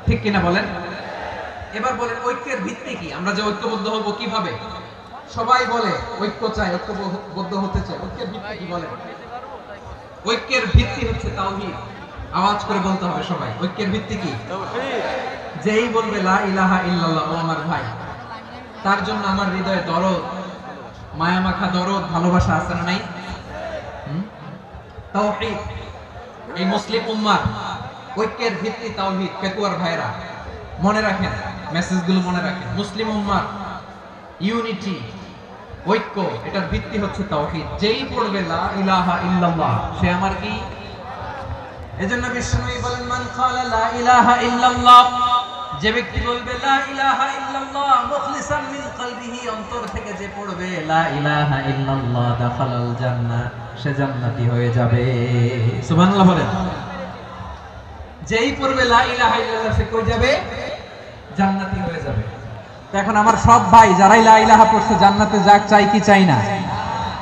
ঠিক কিনা বলেন? এবার বলেন ঐক্যের ভিত্তি কি? আমরা যে ঐক্যবদ্ধ হব কিভাবে? সবাই বলে ঐক্য চাই, ঐক্যবদ্ধ হতে চাই। ঐক্যের ভিত্তি কি বলেন? ঐক্যের ভিত্তি হচ্ছে তাওহীদ। আওয়াজ করে বলতে হবে সবাই, ঐক্যের ভিত্তি কি? যেই বলবে লা ইলাহা ইল্লাল্লাহ, ও আমার ভাই, তার জন্য আমার হৃদয়ে দরদ, মায়া মাখা দরদ, ভালোবাসা আছে না নাই? তাওহীদ। এই মুসলিম উম্মার ঐক্যের ভিত্তি তাওহীদ। পেকুয়ার ভাইরা মনে রাখেন, মেসেজগুলো মনে রাখেন। মুসলিম উম্মার ইউনিটি, ঐক্য, এটার ভিত্তি হচ্ছে তাওহীদ। যেই পড়বে লা ইলাহা ইল্লাল্লাহ, সে আমার কি? এজন্য বিষ্ণুই বলেন মান ক্বালা লা ইলাহা ইল্লাল্লাহ, যে ব্যক্তি বলবে লা ইলাহা ইল্লাল্লাহ মুখলিসান মিন কলবিহি, অন্তর থেকে যে পড়বে লা ইলাহা ইল্লাল্লাহ, দাখালাল জান্নাহ, সে জান্নাতি হয়ে যাবে। সুবহানাল্লাহ বলেন। যেই পড়বে লা ইলাহা ইল্লাল্লাহ, সে কই যাবে? জান্নাতি হয়ে যাবে। তো এখন আমার সব ভাই যারাই লা ইলাহা পড়ছে জান্নাতে যাক, চাই কি চাই না?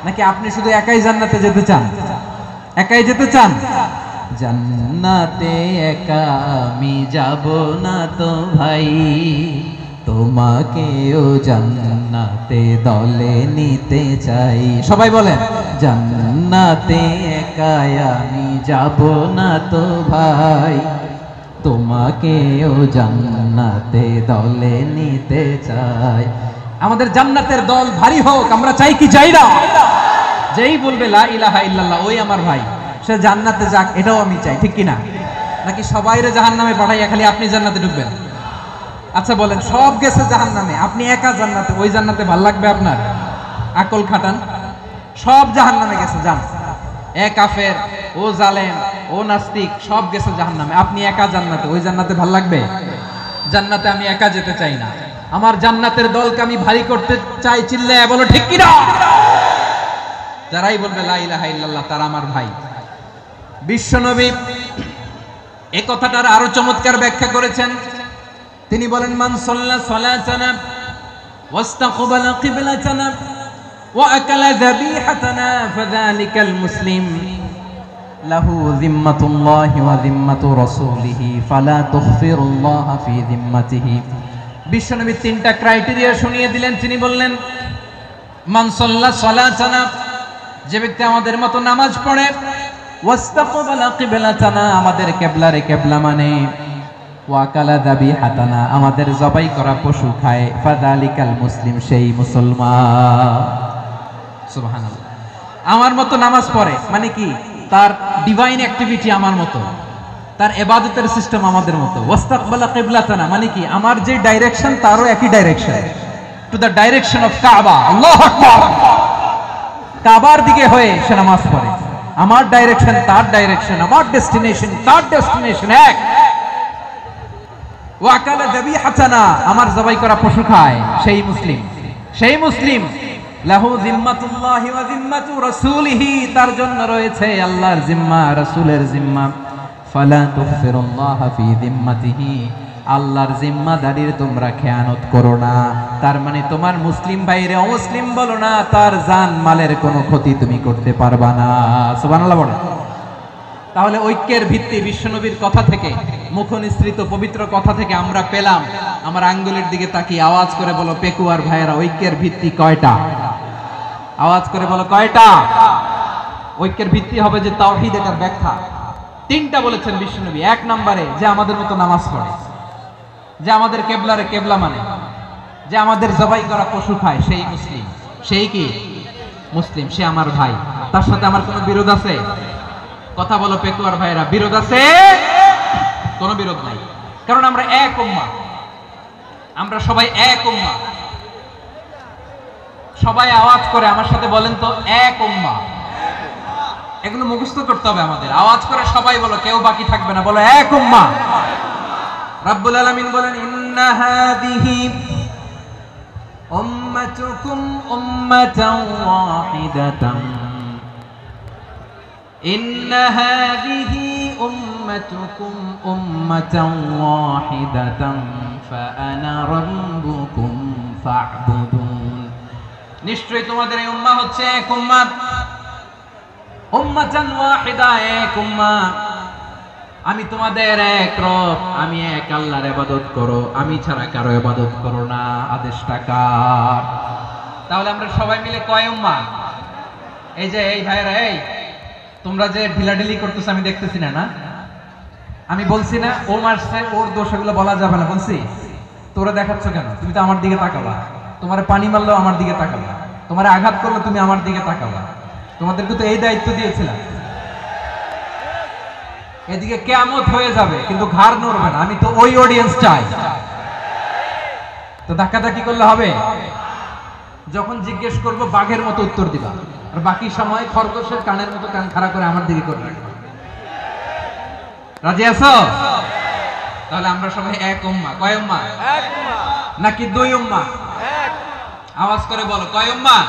নাকি আপনি শুধু একাই জান্নাতে যেতে চান? একাই যেতে চান? জান্নাতে একা আমি যাব না তো ভাই, তোমাকেও জান্নাতে দলে নিতে চাই। সবাই বলেন জান্নাতে একা আমি যাব না তো ভাই, তোমাকেও জান্নাতে দলে নিতে চাই। আমাদের জান্নাতের দল ভারী হোক, আমরা চাই কি চাই না? যেই বলবে লা ইলাহা ইল্লাল্লাহ, ওই আমার ভাই, সে জান্নাতে যাক, এটাও আমি চাই, ঠিক কিনা? নাকি সবাইরে জাহান্নামে পাঠাইয়া খালি আপনি জান্নাতে ঢুকবেন? আচ্ছা বলেন, সব গেছে জাহান্নামে, আপনি একা জান্নাতে, ওই জান্নাতে ভাল লাগবে আপনার? আকল খাটান, সব জাহান্নামে গেছে, যান। এ কাফের, ও জালেম, ও নাস্তিক, সব গেছে জাহান্নামে। আপনি একা জান্নাতে, ওই জান্নাতে ভাল লাগবে? জান্নাতে আমি একা যেতে চাই না, আমার জান্নাতের দলকে আমি ভারী করতে চাই। চিল্লায় বলো ঠিক কি না? যারাই বলবে লা ইলাহা ইল্লাল্লাহ তারা আমার ভাই। বিশ্বনবী এই কথাটার আরো চমৎকার ব্যাখ্যা করেছেন। তিনি বলেন, মান সাল্লা সালাতানা ওয়াস্তাকবালা কিবলাতানা ওয়া আকালা যাবিহাতানা ফাযালিকাল মুসলিম লাহু যিম্মাতুল্লাহি ওয়া যিম্মাতু রাসূলিহি ফালা তুখফিরুল্লাহা ফি যিম্মাতিহি। বিশ্বনবী তিনটা ক্রাইটেরিয়া শুনিয়ে দিলেন। তিনি বললেন, মান সাল্লা সালাতানা, যে ব্যক্তি আমাদের মতো নামাজ পড়ে, ওয়াস্তাকবালা কিবলাতানা, আমাদের কিবলারে কিবলা মানে, ওয়া কালা যাবিহাতানা, আমাদের জবাই করা পশু খায়, ফাযালিকাল মুসলিম, সেই মুসলমান। সুবহানাল্লাহ। আমার মতো নামাজ পড়ে মানে কি? তার ডিভাইন অ্যাক্টিভিটি আমার মতো, তার ইবাদতের সিস্টেম আমাদের মতো। ওয়াস্তাকবালা কিবলাতানা মানে কি? আমার যে ডাইরেকশন তারও একই direction, to the direction of কাবা। আল্লাহু আকবার। কাবার দিকে হয়ে সে নামাজ পড়ে। আমার ডাইরেকশন তার ডাইরেকশন, আমার ডেস্টিনেশন তার ডেস্টিনেশন এক। ওয়া কালা যাবিহাতানা, আমার জবাই করা পশু খায়, সেই মুসলিম। সেই মুসলিম লাহু যিম্মাতুল্লাহি ওয়া যিম্মাতু রাসূলিহি, তার জন্য রয়েছে আল্লাহর জিম্মা, রাসূলের জিম্মা। ফালা তুগফিরুল্লাহা ফি যিম্মাতিহি, আল্লাহর জিম্মাদারির তোমরা খেয়ানত করো না। তার মানে তোমার মুসলিম ভাইরে অমুসলিম বলো না, তার জান মালের কোনো ক্ষতি তুমি করতে পারবা না। সুবহানাল্লাহ বলেন। তাহলে ঐক্যের ভিত্তি বিশ্বনবীর কথা থেকে, মুখনিসৃত পবিত্র কথা থেকে আমরা পেলাম। আমার আঙ্গুলের দিকে তাকিয়ে আওয়াজ করে বলো পেকুয়ার ভাইয়েরা, ঐক্যের ভিত্তি কয়টা? আওয়াজ করে বলো কয়টা? ঐক্যের ভিত্তি হবে যে তাওহীদ, এটার ব্যাখ্যা তিনটা বলেছেন বিশ্বনবী। এক নম্বরে, যে আমাদের মতো নামাজ পড়ে, যে আমাদের কেবলারে কেবলা মানে, যে আমাদের জবাই করা পশু খায়, সেই মুসলিম। সেই কি মুসলিম? সে আমার ভাই। তার সাথে আমার কোনো বিরোধ আছে? কথা বলো পেকুয়ার ভাইরা, বিরোধ আছে? কোনো বিরোধ নাই, কারণ আমরা এক উম্মাহ, আমরা সবাই এক উম্মাহ। সবাই আওয়াজ করে আমার সাথে বলেন তো, এক উম্মাহ। এগুলো মুখস্থ করতে হবে আমাদের। আওয়াজ করে সবাই বলো, কেউ বাকি থাকবে না, বলো এক উম্মাহ। রাব্বুল আলামিন বলেন, ইন্না হাদিহি উম্মাতুকুম উম্মাতান ওয়াহিদাতান, ইন্না হাদিহি উম্মাতুকুম উম্মাতান ওয়াহিদাতান ফাআনা রাব্বুকুম ফা'বুদুন। নিশ্চয়ই তোমাদের এই উম্মাহ হচ্ছে এক উম্মাহ, উম্মাতান ওয়াহিদা, এক উম্মাহ। আমি তোমাদের এক রব, আমি এক আল্লাহর ইবাদত করো, আমি ছাড়া কারো ইবাদত করো না। আদেশটা কার? তাহলে আমরা সবাই মিলে কয় উম্মাহ? এই যে এই ভাইরা, এই তোমরা যে ঢিলাঢিলি করতেছ আমি দেখতেছি না, না আমি বলছি না ও মারছে, ওর দোষ, এগুলো বলা যাবে না। বলছি তোরা দেখাচ্ছ কেন? তুমি তো আমার দিকে তাকাবা। তোমার পানি মারলেও আমার দিকে তাকাবা, তোমার আঘাত করলে তুমি আমার দিকে তাকাবা। তোমাদেরকে তো এই দায়িত্ব দিয়েছিলাম। এদিকে কিয়ামত হয়ে যাবে কিন্তু ঘাড় নড়বে না। আমি তো ওই অডিয়েন্স চাই। তো ধাক্কাধাক্কি করলে হবে? যখন জিজ্ঞেস করব বাঘের মতো উত্তর দিবা, আর বাকি সময় খরগোশের কানের মতো কান খাড়া করে আমার দিকে করে রাখবা। রাজি আছো? তাহলে আমরা সবাই এক উম্মাহ। কয় উম্মাহ? এক উম্মাহ। নাকি দুই উম্মাহ? এক। আওয়াজ করে বলো, কয় উম্মাহ?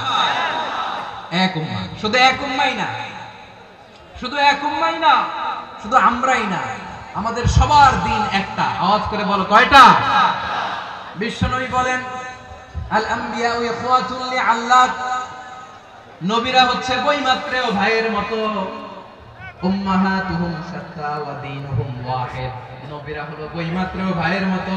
এক উম্মাহ। শুধু এক উম্মাহই না, শুধু এক উম্মাহই না, শুধু আমরাই না, আমাদের সবার দিন একটা। আওয়াজ করে বলো কয়টা? বিশ্বনবী বলেন, আল আম্বিয়া ইখওয়াতুন লিআল্লাহ, নবীরা হচ্ছে বৈমাত্রেয় ভাইয়ের মতো। উম্মাহাতুহুম শাত্তা ওয়া দীনুহুম ওয়াহিদ, নবীরা হলো বৈমাত্রেয় ভাইয়ের মতো।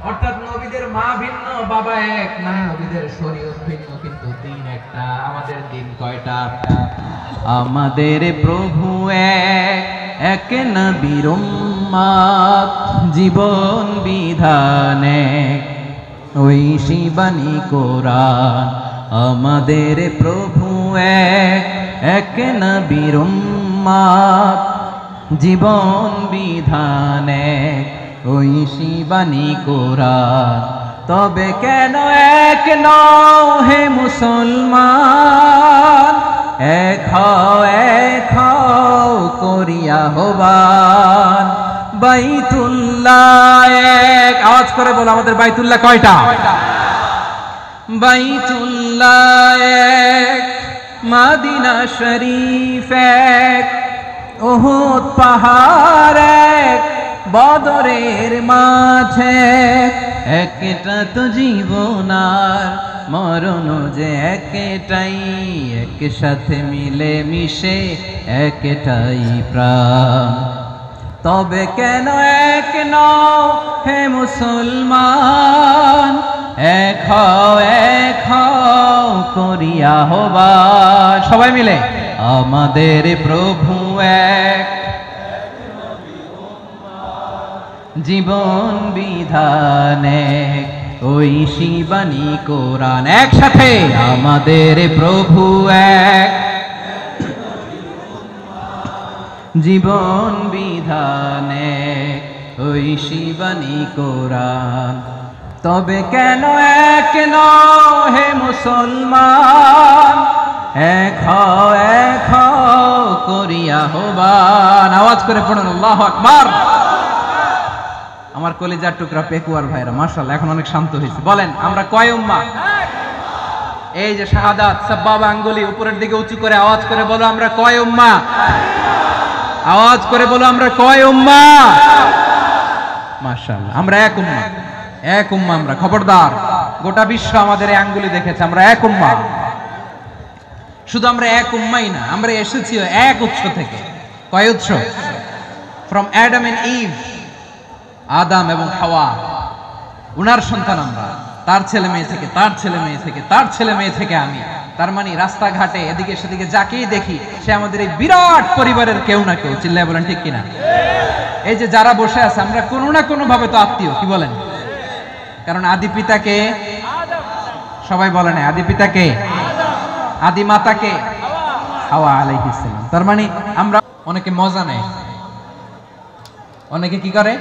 অর্থাৎ নবীদের মা ভিন্ন, বাবা এক না, নবীদের শরীয়ত ভিন্ন, কিন্তু দিন একটা। আমাদের দিন কয়টা? আমাদের প্রভু এক, এক নবীর উম্মত, জীবন বিধানে ওই শিবানী কোরআন। আমাদের প্রভু এক, এক নবীর উম্মত, জীবন বিধানে ওই শিবানী কোরআন। তবে কেন এক নও হে মুসলমান? এক হও করিয়া হবান বাইতুল্লাহ এক। আওয়াজ করে বলো আমাদের বাইতুল্লাহ কয়টা? বাইতুল্লাহ এক, মদিনা শরীফ এক, উহুদ পাহাড় এক, বদরের মাঠে একটা তো জীবন আর মরণ যে একটাই, একসাথে মিলে মিশে একটাই প্রাণ। তবে কেন এক নও হে মুসলমান, এক হও করিয়া হবান। সবাই মিলে আমাদের প্রভু এক, জীবন বিধান এক, ওই শিবানী কোরআন। একসাথে আমাদের প্রভু এক, জীবন বিধান এক, ওই শিবানী কোরআন। তবে কেন এক নও হে মুসলমান, এক হও করিয়া হবান। আওয়াজ করে পড়ুন আল্লাহু আকবার। আমার কলিজার টুকরা পেকুয়ার ভাইরা মাশাআল্লাহ এখন অনেক শান্ত হয়েছে। বলেন আমরা কয় উম্মাহ? এই যে শাহাদাত সাব্বাবা আঙ্গুলি উপরের দিকে উঁচু করে আওয়াজ করে বলো আমরা কয় উম্মাহ? আওয়াজ করে বলো আমরা কয় উম্মাহ? মাশাআল্লাহ আমরা এক উম্মাহ, এক উম্মাহ আমরা। খবরদার, গোটা বিশ্ব আমাদের এই আঙ্গুলি দেখেছে আমরা এক উম্মাহ। শুধু আমরা এক উম্মাই না, আমরা এসেছি এক উৎস থেকে। কয় উৎস? ফ্রম অ্যাডাম এন্ড ইভ, আদম এবং হাওয়া, উনার সন্তান আমরা। তার ছেলে মেয়ে থেকে, তার ছেলে মেয়ে থেকে, তার ছেলে মেয়ে থেকে আমি। তার মানে রাস্তাঘাটে এদিকে সেদিকে যাকেই দেখি সে আমাদের এই বিরাট পরিবারের কেউ না কেউ। চিল্লায় বলেন ঠিক কিনা? এই যে যারা বসে আছে আমরা কোনো না কোনো ভাবে তো আত্মীয়, কি বলেন? কারণ আদি পিতাকে সবাই বলে না, আদি পিতাকে, আদি মাতাকে হাওয়া আলাইহিস সালাম। তার মানে আমরা অনেকে মজা নেয়, অনেকে কি করে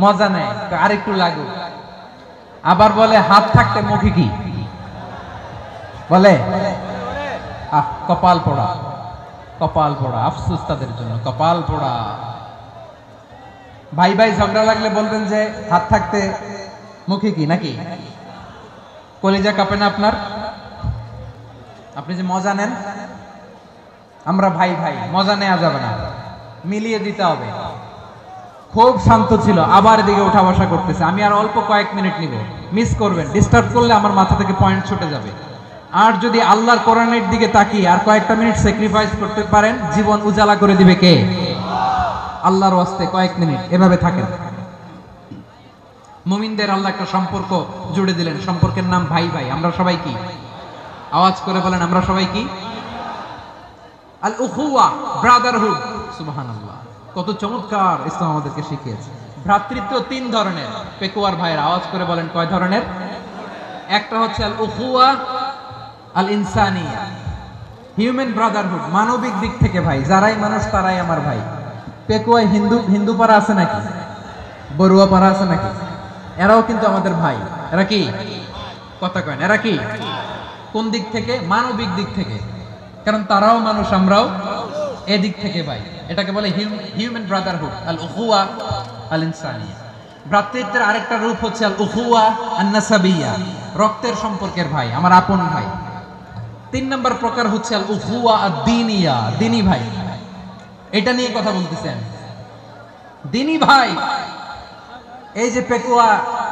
মজা নেয়, আরেকটু লাগুক। আবার বলে হাত থাকতে মুখে কি বলে? কপাল পোড়া, কপাল পোড়া। আফসোস তাদের জন্য, কপাল পোড়া। ভাই ভাই ঝগড়া লাগলে বলবেন যে হাত থাকতে মুখে কি, নাকি? কলিজা কাঁপে না আপনার? আপনি যে মজা নেন, আমরা ভাই ভাই, মজা নেওয়া যাবে না, মিলিয়ে দিতে হবে। খুব শান্ত ছিল, আবার এদিকে উঠা বসা করতেছে। আমি আর অল্প কয়েক মিনিট নিব, মিস করবেন। ডিস্টার্ব করলে আমার মাথা থেকে পয়েন্ট ছুটে যাবে। আর যদি আল্লাহর কোরআনের দিকে তাকিয়ে আর কয়েকটা মিনিট স্যাক্রিফাইস করতে পারেন, জীবন উজালা করে দিবে কে? আল্লাহর ওয়াস্তে কয়েক মিনিট এভাবে থাকেন। মুমিনদের আল্লাহ একটা সম্পর্ক জুড়ে দিলেন, সম্পর্কের নাম ভাই ভাই। আমরা সবাই কি? আওয়াজ করে বলেন আমরা সবাই কি? আল উখুয়া, ব্রাদারহুড। সুবহানাল্লাহ, কত চমৎকার ইসলাম আমাদেরকে শিখিয়েছে। ভ্রাতৃত্ব তিন ধরনের। পেকুয়ার ভাইয়ের আওয়াজ করে বলেন কয় ধরনের? একটা হচ্ছে আল উখুয়া আল ইনসানিয়া, হিউম্যান ব্রাদারহুড, মানবিক দিক থেকে ভাই। যারাই মানুষ তারাই আমার ভাই। পেকুয়ায় হিন্দু পাড়া আছে নাকি? বড়ুয়া পাড়া আছে নাকি? এরাও কিন্তু আমাদের ভাই। এরা কি? কথা কয় না, এরা কি? কোন দিক থেকে? মানবিক দিক থেকে। কারণ তারাও মানুষ, আমরাও এদিক থেকে ভাই। এটাকে বলে হিউম্যান ব্রাদারহুড, আল উখুয়া আল ইনসানিয়া। ভ্রাতৃত্বের আরেকটা রূপ হচ্ছে আল উখুয়া আন নাসাবিয়া, রক্তের সম্পর্কের ভাই, আমার আপন ভাই। তিন নম্বর প্রকার হচ্ছে আল উখুয়া আদ দীনিয়া, দিনী ভাই। এটা নিয়ে কথা বলতেছেন, দিনী ভাই। এই যে পেকুয়া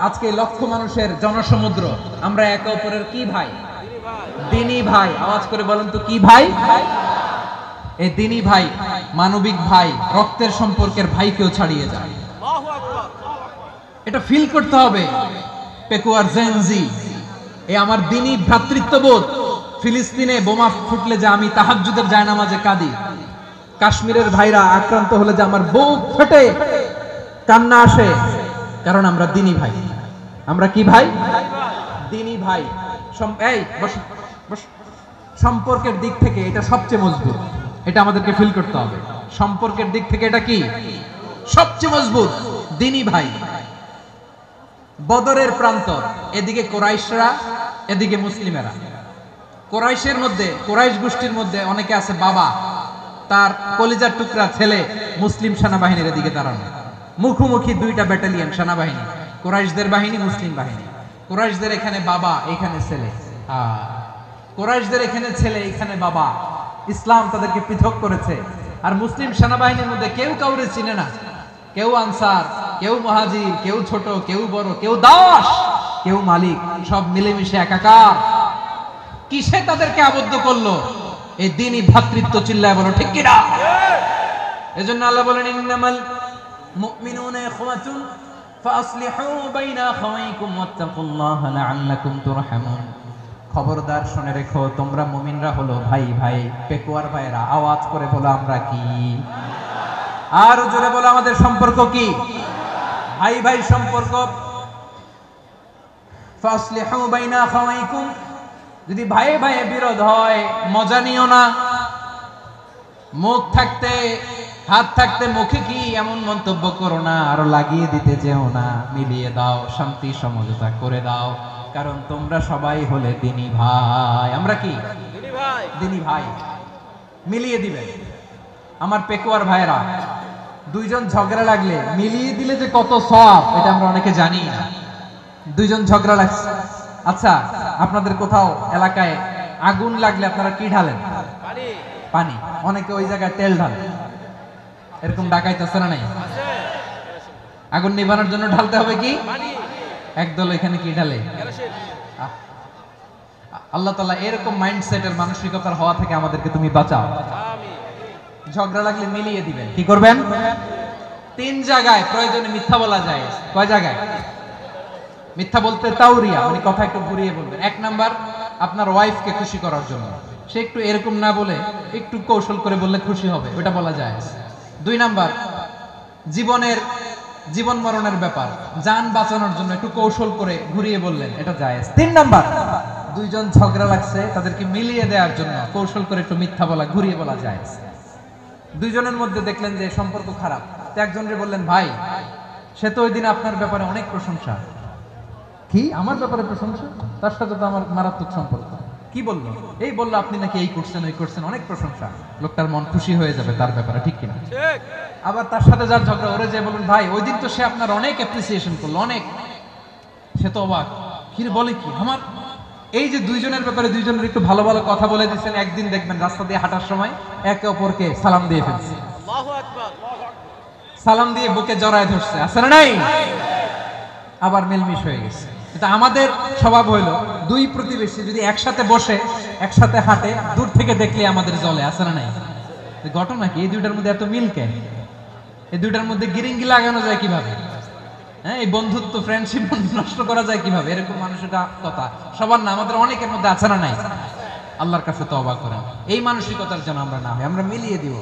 আজকে লক্ষ মানুষের জনসমুদ্র, আমরা একে অপরের কি ভাই? দিনী ভাই। আওয়াজ করে বলেন তো কি ভাই? এই দিনী ভাই, মানবিক ভাই, রক্তের সম্পর্কের ভাইকেও ছাড়িয়ে যায়। এটা ফিল করতে হবে। পেকুয়ার জেনজি, এই আমার দিনী ভ্রাতৃত্ববোধ। ফিলিস্তিনে বোমা ফুটলে যে আমি তাহাজ্জুদের জায়নামাজে কাঁদি, কাশ্মীরের ভাইরা আক্রান্ত হলে যে আমার বুক ফেটে কান্না আসে, কারণ আমরা দিনী ভাই। আমরা কি ভাই? দিনী ভাই। এই সম্পর্কের দিক থেকে এটা সবচেয়ে মজবুত। এটা আমাদেরকে ফিল করতে হবে। সম্পর্কের দিক থেকে এটা কি? সবচেয়ে মজবুত, দিনী ভাই। বদরের প্রান্তর, এদিকে কুরাইশরা, এদিকে মুসলিমেরা। কোরাইশের মধ্যে, কোরাইশ গোষ্ঠীর মধ্যে অনেকে আছে বাবা, তার কলিজার টুকরা ছেলে মুসলিম সেনাবাহিনীর দিকে দাঁড়ানো, মুখোমুখি দুইটা ব্যাটালিয়ন সেনাবাহিনী, কোরাইশদের বাহিনী, মুসলিম বাহিনী। কোরাইশদের এখানে বাবা, এখানে ছেলে, কোরাইশদের এখানে ছেলে, এখানে বাবা। ইসলাম তাদেরকে পৃথক করেছে। আর মুসলিম সেনাবাহিনীর মধ্যে কেউ কাউরে চিনে না, কেউ আনসার, কেউ মুহাজির, কেউ ছোট, কেউ বড়, কেউ দাস, কেউ মালিক, সব মিলেমিশে একাকার। কিসে তাদেরকে আবদ্ধ করলো? এই দ্বীনি ভ্রাতৃত্ব। চিল্লায় বলো ঠিক কিনা? এজন্য আল্লাহ বলেন, ইন্নামাল মুমিনুনা ইখওয়াতুন ফাসলিহু বাইনা আখাওয়াইকুম ওয়াত্তাকুল্লাহা লাআল্লাকুম তুরহামুন। খবরদার শুনে রেখো, তোমরা মুমিনরা হলো ভাই ভাই, পেকুয়ার ভাইরা। আওয়াজ করে বলো আমরা কি? আর জোরে বলো আমাদের সম্পর্ক কি? ভাই ভাই সম্পর্ক। ফাসলিহু বাইনা আখাওয়াইকুম, যদি ভাই ভাই বিরোধ হয় মজা নিও না। মুখ থাকতে, হাত থাকতে মুখে কি এমন মন্তব্য করো না, আরো লাগিয়ে দিতে যেও না। মিলিয়ে দাও, শান্তি সমঝোতা করে দাও, কারণ তোমরা সবাই হলে দ্বীনি ভাই। আমরা কি? দ্বীনি ভাই। মিলিয়ে দিবেন। আমার পেকুয়ার ভাইরা, দুইজন ঝগড়া লাগলে মিলিয়ে দিলে যে কত সওয়াব, এটা আমরা অনেকে জানি না। দুইজন ঝগড়া লাগছে, আচ্ছা আপনাদের কোথাও এলাকায় আগুন লাগলে আপনারা কি ঢালেন? পানি। অনেকে ওই জায়গায় তেল ঢালে। এরকম ডাকাইতে আছে না নাই? আগুন নিভানোর জন্য ঢালতে হবে কি? একদল এখানে কি ঢালে? আল্লাহ তাআলা এরকম মাইন্ডসেটের, মানসিকতার হওয়া থেকে আমাদেরকে তুমি বাঁচাও। ঝগড়া লাগলে মিলিয়ে দিবেন। কি করবেন? 3 জায়গায় প্রয়োজনে মিথ্যা বলা যায়। কয় জায়গায় মিথ্যা বলতে? তাওরিয়া, মানে কথা একটু ঘুরিয়ে বলবেন। 1 নাম্বার, আপনার ওয়াইফকে খুশি করার জন্য। সে একটু এরকম না বলে একটু কৌশল করে বললে খুশি হবে, ওটা বলা যায়। 2 নাম্বার, জীবন মরণের ব্যাপার, জান বাঁচানোর জন্য একটু কৌশল করে ঘুরিয়ে বললেন, এটা জায়েজ। 3 নাম্বার, দুইজন ঝগড়া লাগছে, তাদেরকে মিলিয়ে দেওয়ার জন্য কৌশল করে একটু মিথ্যা বলা, ঘুরিয়ে বলা যায়। দুইজনের মধ্যে দেখলেন যে সম্পর্ক খারাপ, তো একজনকে বললেন, ভাই সে তো ওই দিন আপনার ব্যাপারে অনেক প্রশংসা। কি? আমার ব্যাপারে প্রশংসা? তার সাথে তো আমার মারাত্মক সম্পর্ক। কি বললো? এই বললো আপনি নাকি এই করছেন, ওই করছেন, অনেক প্রশংসা। লোকটার মন খুশি হয়ে যাবে তার ব্যাপারে, ঠিক কিনা? আবার তার সাথে যার ঝগড়া, ওরে যে বলুন, ভাই ওই দিন তো সে আপনার অনেক অ্যাপ্রিসিয়েশন করলো, অনেক। সে তো অবাক, কি বলে কি আমার? এই যে দুইজনের ব্যাপারে দুইজনের একটু ভালো ভালো কথা বলে দিচ্ছেন, একদিন দেখবেন রাস্তা দিয়ে হাঁটার সময় একে অপরকে সালাম দিয়ে ফেলছে। সালাম দিয়ে বুকে জড়ায় ধরছে, আছে না নাই? আবার মিলমিশ হয়ে গেছে। এটা আমাদের স্বভাব হইলো, দুই প্রতিবেশী যদি একসাথে বসে, একসাথে হাঁটে, দূর থেকে দেখলে আমাদের জ্বলে, আছে না নাই? ঘটনা কি? এই দুইটার মধ্যে এত মিল কেন? এই দুইটার মধ্যে গিরিঙ্গি লাগানো যায় কিভাবে? হ্যাঁ, এই বন্ধুত্ব, ফ্রেন্ডশিপ নষ্ট করা যায় কিভাবে? এরকম মানসিকতা সবার না, আমাদের অনেকের মধ্যে আছে না নাই? আল্লাহর কাছে তওবা করেন, এই মানসিকতার জন্য আমরা না হয়, আমরা মিলিয়ে দিব।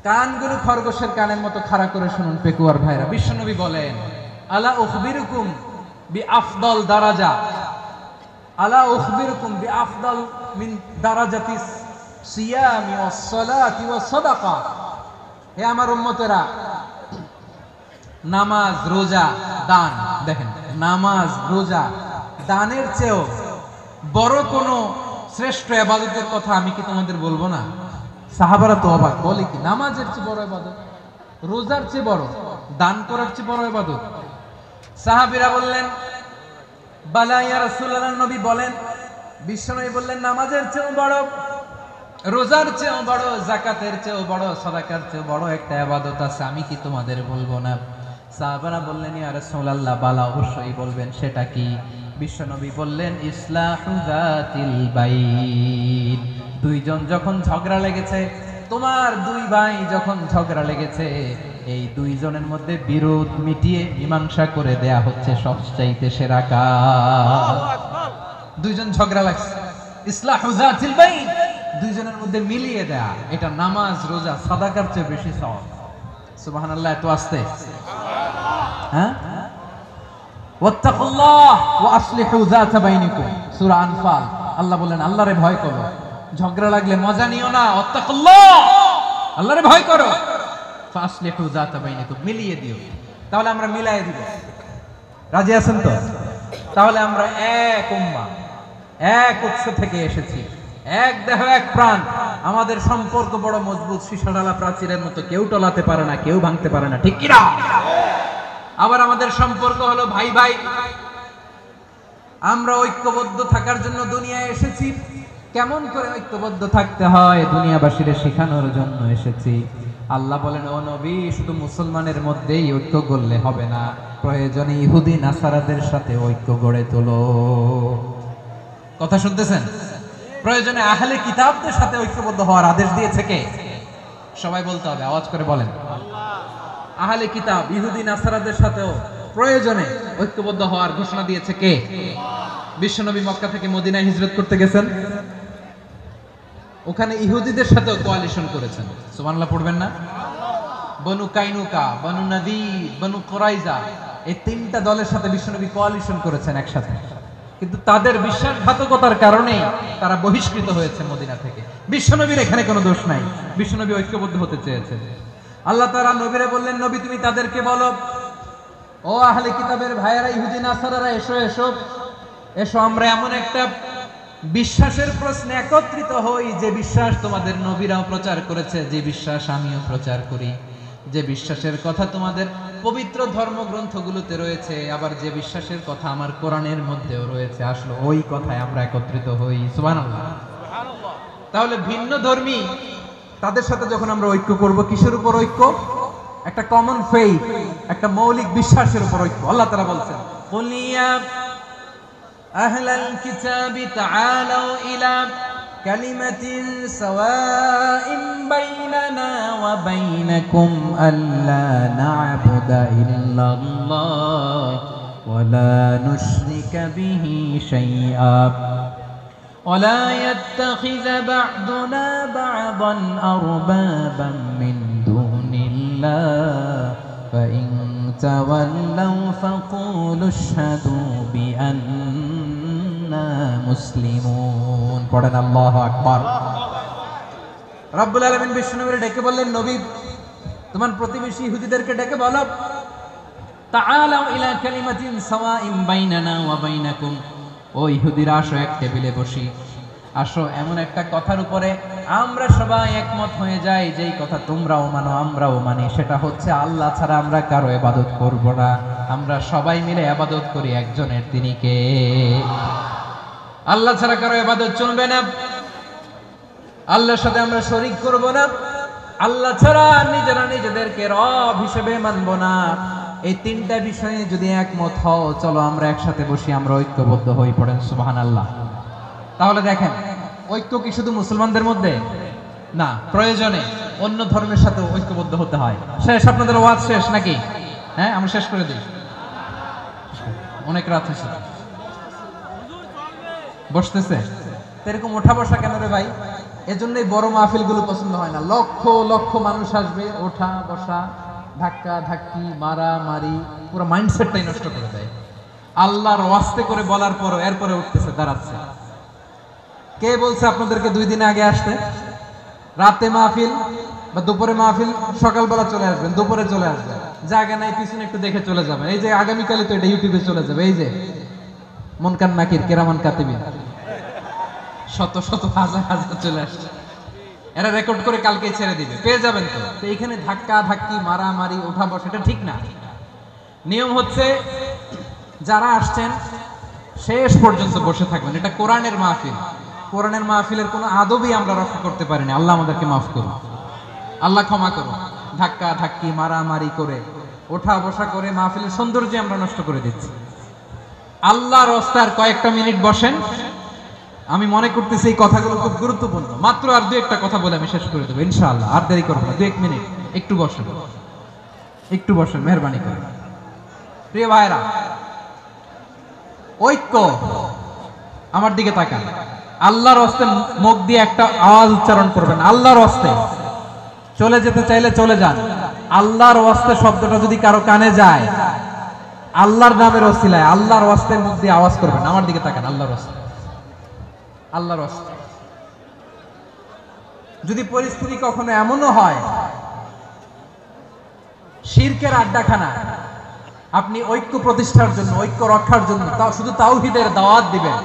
কানগুলো খরগোশের কানের মতো খাড়া করে শুনুন পেকুয়ার ভাইরা। বিশ্বনবী বলেন, আলা উখবিরুকুম বিআফদাল দারাজা, আলা উখবিরুকুম বিআফদাল মিন দারাজাতিস সিয়ামি ওয়াস সালাতি ওয়াস সাদাকা। হে আমার উম্মতেরা, নামাজ, রোজা, দান, দেখেন নামাজ, রোজা, দানের চেয়েও বড় কোন শ্রেষ্ঠ ইবাদতের কথা আমি কি তোমাদের বলবো না? সাহাবারা তো অবাক, বলে কি নামাজের চেয়ে বড় ইবাদত, রোজার চেয়ে বড়, দান করার চেয়ে বড় ইবাদত? সাহাবীরা বললেন, বালা ইয়া রাসূলুল্লাহ, নবী বলেন। বিশ্বনবী বললেন, নামাজের চেয়েও বড়, রোজার চেয়েও বড়, যাকাতের চেয়েও বড়, সাদাকার চেয়েও বড় একটা ইবাদত আছে, আমি কি তোমাদের বলবো না? সাহাবারা বললেন, ইয়া রাসূলুল্লাহ, বালা, অবশ্যই বলবেন, সেটা কি? বিশ্বনবী বললেন, ইসলাহু যাতিল বাইন। দুইজন যখন ঝগড়া লেগেছে, তোমার দুই ভাই যখন ঝগড়া লেগেছে, এই দুইজনের মধ্যে বিরোধ মিটিয়ে মীমাংসা করে দেয়া হচ্ছে সবচাইতে সেরা কাজ। দুইজন ঝগড়া লাগছে, ইসলাহু যাতিল বাইন, দুইজনের মধ্যে মিলিয়ে দেয়া, এটা নামাজ, রোজা, সাদাকার চেয়ে বেশি সওয়াব। সুবহানাল্লাহ, এত আস্তে? হ্যাঁ, ওয়াত্তাকুল্লাহ ওয়া আসলিহু যাতা বাইনিকুম, সূরা আনফাল। আল্লাহ বলেন, আল্লাহরে ভয় করো, ঝগড়া লাগলে মজা নিও না, ওয়াত্তাকুল্লাহ, আল্লাহরে ভয় করো, ফাসলিহু যাতা বাইনিকুম, মিলিয়ে দিও। তাহলে আমরা মিলাই দিব, রাজি আছেন তো? তাহলে আমরা এক উম্মাহ, এক উৎস থেকে এসেছি, এক দেহ এক প্রাণ। আমাদের সম্পর্ক বড় মজবুত, সীসাডালা প্রাচীরের মতো, কেউ টলাতে পারে না, কেউ ভাঙতে পারে না, ঠিক কিনা? আবার আমাদের সম্পর্ক হলো ভাই ভাই। আমরা ঐক্যবদ্ধ থাকার জন্য দুনিয়ায় এসেছি। কেমন করে ঐক্যবদ্ধ থাকতে হয় দুনিয়াবাসীদের শেখানোর জন্য এসেছি। আল্লাহ বলেন, ও নবী, শুধু মুসলমানের মধ্যেই ঐক্য গড়লে হবে না, প্রয়োজনে ইহুদি নাসারাদের সাথে ঐক্য গড়ে তোলো। কথা শুনতেছেন? প্রয়োজনে আহলে কিতাবদের সাথে ঐক্যবদ্ধ হওয়ার আদেশ দিয়েছে কে? সবাই বলতে হবে, আওয়াজ করে বলেন। আহলে কিতাব ইহুদি নাসারাদের সাথেও প্রয়োজনে ঐক্যবদ্ধ হওয়ার ঘোষণা দিয়েছে কে? বিশ্বনবী মক্কা থেকে মদিনায় হিজরত করতে গেছেন, ওখানে ইহুদিদের সাথেও কোয়ালিশন করেছেন। সুবহানাল্লাহ পড়বেন না? বনু কাইনুকা, বনু নাদির, বনু কুরাইজা, এই তিনটা দলের সাথে বিশ্বনবী কোয়ালিশন করেছেন একসাথে। কিন্তু তাদের বিশ্বাসঘাতকতার কারণে তারা বহিষ্কৃত হয়েছে মদিনা থেকে। বিশ্বনবীর এখানে কোনো দোষ নাই, বিশ্বনবী ঐক্যবদ্ধ হতে চেয়েছেন। আল্লাহ তাআলা নবীরে বললেন, নবী তুমি তাদেরকে বলো, ও আহলে কিতাবের ভাইয়েরা, ইহুদি নাসারারা, এসো এসো এসো, আমরা এমন একটা বিশ্বাসের প্রশ্নে একত্রিত হই যে বিশ্বাস তোমাদের নবীরাও প্রচার করেছে, যে বিশ্বাস আমিও প্রচার করি, যে বিশ্বাসের কথা তোমাদের পবিত্র ধর্মগ্রন্থগুলোতে রয়েছে, আবার যে বিশ্বাসের কথা আমার কোরআনের মধ্যেও রয়েছে, আসলে ওই কথায় আমরা একত্রিত হই। সুবহানাল্লাহ। তাহলে ভিন্ন ধর্মী তাদের সাথে যখন আমরা ঐক্য করব, কিসের উপর ঐক্য? একটা কমন ফেইথ, একটা মৌলিক বিশ্বাসের উপর ঐক্য। আল্লাহ তাআলা বলছেন, কুল ইয়া আহলাল কিতাবি তাআলাউ ইলা কালিমাতিন সাওয়াইন বাইনানা ওয়া বাইনাকুম আল্লা না'বুদা ইল্লাল্লাহ ওয়া লা নুশরিকা বিহি শাইআ ওয়া লা ইয়াত্তাখিযা বা'দুনা বা'দান আরবাবান মিন দুনিল্লাহ ফাইন তাওয়াল্লাউ ফাকুলু আশহাদু বিআন্না মুসলিমুন। পড়েন আল্লাহু আকবার। রব্বুল আলামিন বিশ্বনবীকে ডেকে বললেন, নবী তোমার প্রতিবেশী ইহুদিদেরকে ডেকে বলো, তাআলাউ ইলা কালিমাতিন সাওয়াইন বাইনানা ওয়া বাইনাকুম, ও ইহুদিরা আসো এক টেবিলে বসি, আসো এমন একটা কথার উপরে আমরা সবাই একমত হয়ে যাই, যেই কথা তোমরাও মানো আমরাও মানি, সেটা হচ্ছে আল্লাহ ছাড়া আমরা কারো ইবাদত করব না, আমরা সবাই মিলে ইবাদত করি একজনের, তিনি কে? আল্লাহ ছাড়া কারো ইবাদত চলবে না, আল্লাহর সাথে আমরা শরীক করব না, আল্লাহ ছাড়া নিজেরা নিজেদেরকে রব হিসেবে মানব না। এই তিনটা বিষয়ে যদি একমত হও, চলো আমরা একসাথে বসি, আমরা ঐক্যবদ্ধ হই। পড়েন সুবহানাল্লাহ। তাহলে দেখেন, ঐক্য কি শুধু মুসলমানদের মধ্যে না, প্রয়োজনে অন্য ধর্মের সাথে ঐক্যবদ্ধ হতে হয়। শেষ? আপনাদের ওয়াজ শেষ নাকি? হ্যাঁ, আমরা শেষ করে দিই, অনেক রাত হয়েছে। বসতেছে এরকম ওঠা বসা কেন রে ভাই? এজন্যই বড় মাহফিল গুলো পছন্দ হয় না। লক্ষ লক্ষ মানুষ আসবে, ওঠা বসা, ধাক্কা ধাক্কি, মারামারি, পুরো মাইন্ডসেটটাই নষ্ট করে দেয়। আল্লাহর ওয়াস্তে করে বলার পরও এরপরে উঠতেছে, দাঁড়াচ্ছে। কে বলছে আপনাদেরকে 2 দিন আগে আসতে? রাতে মাহফিল বা দুপুরে মাহফিল, সকালবেলা চলে আসবেন, দুপুরে চলে আসবেন, জায়গা নাই পিছনে একটু দেখে চলে যাবেন। এই যে আগামীকালে তো এটা ইউটিউবে চলে যাবে, এই যে মুনকার নাকির কিরামান কাতিবিন, শত শত হাজার হাজার চলে আসছে, এরা রেকর্ড করে কালকে ছেড়ে দিবে, পেয়ে যাবেন তো। তো এইখানে ধাক্কা ধাক্কি, মারামারি, ওঠা বসা, এটা ঠিক না। নিয়ম হচ্ছে যারা আসছেন শেষ পর্যন্ত বসে থাকবেন। এটা কোরআনের মাহফিল, কোরআনের মাহফিলের কোনো আদবই আমরা রক্ষা করতে পারিনি। আল্লাহ আমাদেরকে মাফ করুন, আল্লাহ ক্ষমা করুন। ধাক্কা ধাক্কি, মারামারি করে, ওঠা বসা করে মাহফিলের সৌন্দর্য আমরা নষ্ট করে দিচ্ছি। আল্লাহর রাস্তায় কয়েকটা মিনিট বসেন। আমি মনে করতেছি এই কথাগুলো খুব গুরুত্বপূর্ণ। মাত্র আর 2-1টা কথা বলে আমি শেষ করে দেবো ইনশাআল্লাহ, আর দেরি করবো না। 2-1 মিনিট একটু বসেন, একটু বসেন মেহরবানি করে। প্রিয় ভাইরা, ঐক্য, আমার দিকে তাকান। আল্লাহর রাস্তায় মুখ দিয়ে একটা আওয়াজ উচ্চারণ করবেন, আল্লাহর রাস্তায়। চলে যেতে চাইলে চলে যান। আল্লাহর রাস্তায় শব্দটা যদি কারো কানে যায়, আল্লাহর নামের ওসিলায় আল্লাহর রাস্তায় মুখ দিয়ে আওয়াজ করবেন। আমার দিকে তাকান, আল্লাহর রাস্তায়, আল্লাহর রাস্তায়। যদি পরিস্থিতি কখনো এমনও হয় শিরকের আড্ডাখানা, আপনি ঐক্য প্রতিষ্ঠার জন্য, ঐক্য রক্ষার জন্য শুধু তাওহীদের দাওয়াত দিবেন,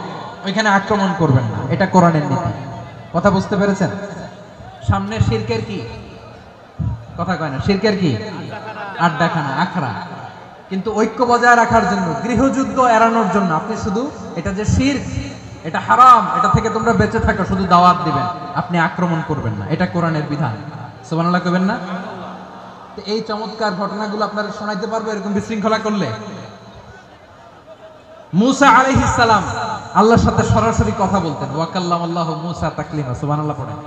ওইখানে আক্রমণ করবেন না, এটা কোরআনের নীতি। কথা বুঝতে পেরেছেন? সামনে শিরকের কি কথা কয় না, শিরকের কি আড্ডাখানা, আখড়া। কিন্তু ঐক্য বজায় রাখার জন্য, গৃহযুদ্ধ এড়ানোর জন্য আপনি শুধু এটা যে শিরক, এটা হারাম, এটা থেকে তোমরা বেঁচে থাকো, শুধু দাওয়াত দিবেন, আপনি আক্রমণ করবেন না, এটা কোরআনের বিধান। সুবহানাল্লাহ কইবেন না? তো এই চমৎকার ঘটনাগুলো আপনারা শোনাইতে পারবো এরকম বিশৃঙ্খলা করলে? মুসা আলাইহিস সালাম আল্লাহর সাথে সরাসরি কথা বলতেন, ওয়া কাল্লামাল্লাহু মুসা তাকলিমা। সুবহানাল্লাহ পড়েন,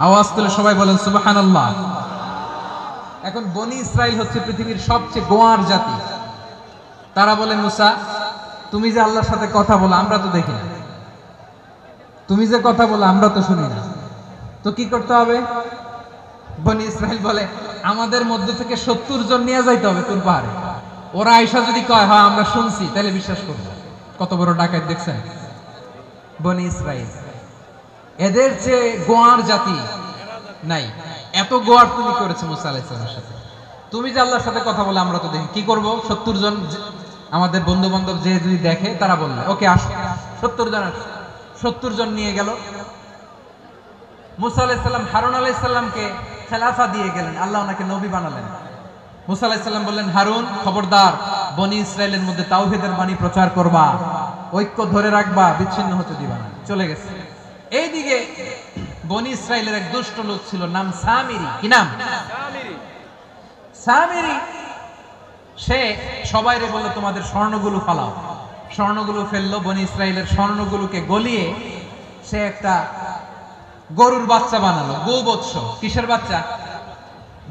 আওয়াজ তুলে সবাই বলেন সুবহানাল্লাহ। এখন বনি ইসরাইল হচ্ছে পৃথিবীর সবচেয়ে গোয়ার জাতি। তারা বলে, মুসা তুমি যে আল্লাহর সাথে কথা বলো আমরা তো দেখি না, তুমি যে কথা বলো আমরা তো শুনি না, তো কি করতে হবে? বনি ইসরাইল বলে, আমাদের মধ্যে থেকে 70 জন নিয়ে যাইতে হবে তোর পাহাড়ে। ওরা আয়েশা যদি কয় হ্যাঁ আমরা শুনছি, তাহলে বিশ্বাস করবো। কত বড় ডাকাত দেখছেন বনি ইসরাইল। এদের যে গোয়ার জাতি নাই, এত গোয়ার তুমি করেছো মুসা আলাইহিস সালামের সাথে। তুমি যে আল্লাহর সাথে কথা বলে আমরা তো দেখি, কি করব? 70 জন আমাদের বন্ধু বান্ধব যে যদি দেখে, তারা বললে ওকে আসো, 70 জন আসো। 70 জন নিয়ে গেল। মুসা আলাইহিস সালাম হারুন আলাইহিস সালামকে খেলাফা দিয়ে গেলেন, আল্লাহ ওনাকে নবী বানালেন। মুসা আলাইহিস সালাম বললেন, হারুন খবরদার, বনি ইসরাইলের মধ্যে তাওহীদের বাণী প্রচার করবা, ঐক্য ধরে রাখবা, বিচ্ছিন্ন হতে দিবা না। চলে গেছে। এইদিকে বনি ইসরাইলের এক দুষ্ট লোক ছিল, নাম সামিরি। কি নাম? সামিরি। সে সবাইরে বলল তোমাদের স্বর্ণগুলো ফালাও। স্বর্ণগুলো ফেললো, বনি ইসরাইলের স্বর্ণগুলোকে গলিয়ে সে একটা গরুর বাচ্চা বানালো, গোবৎস। কিসের বাচ্চা?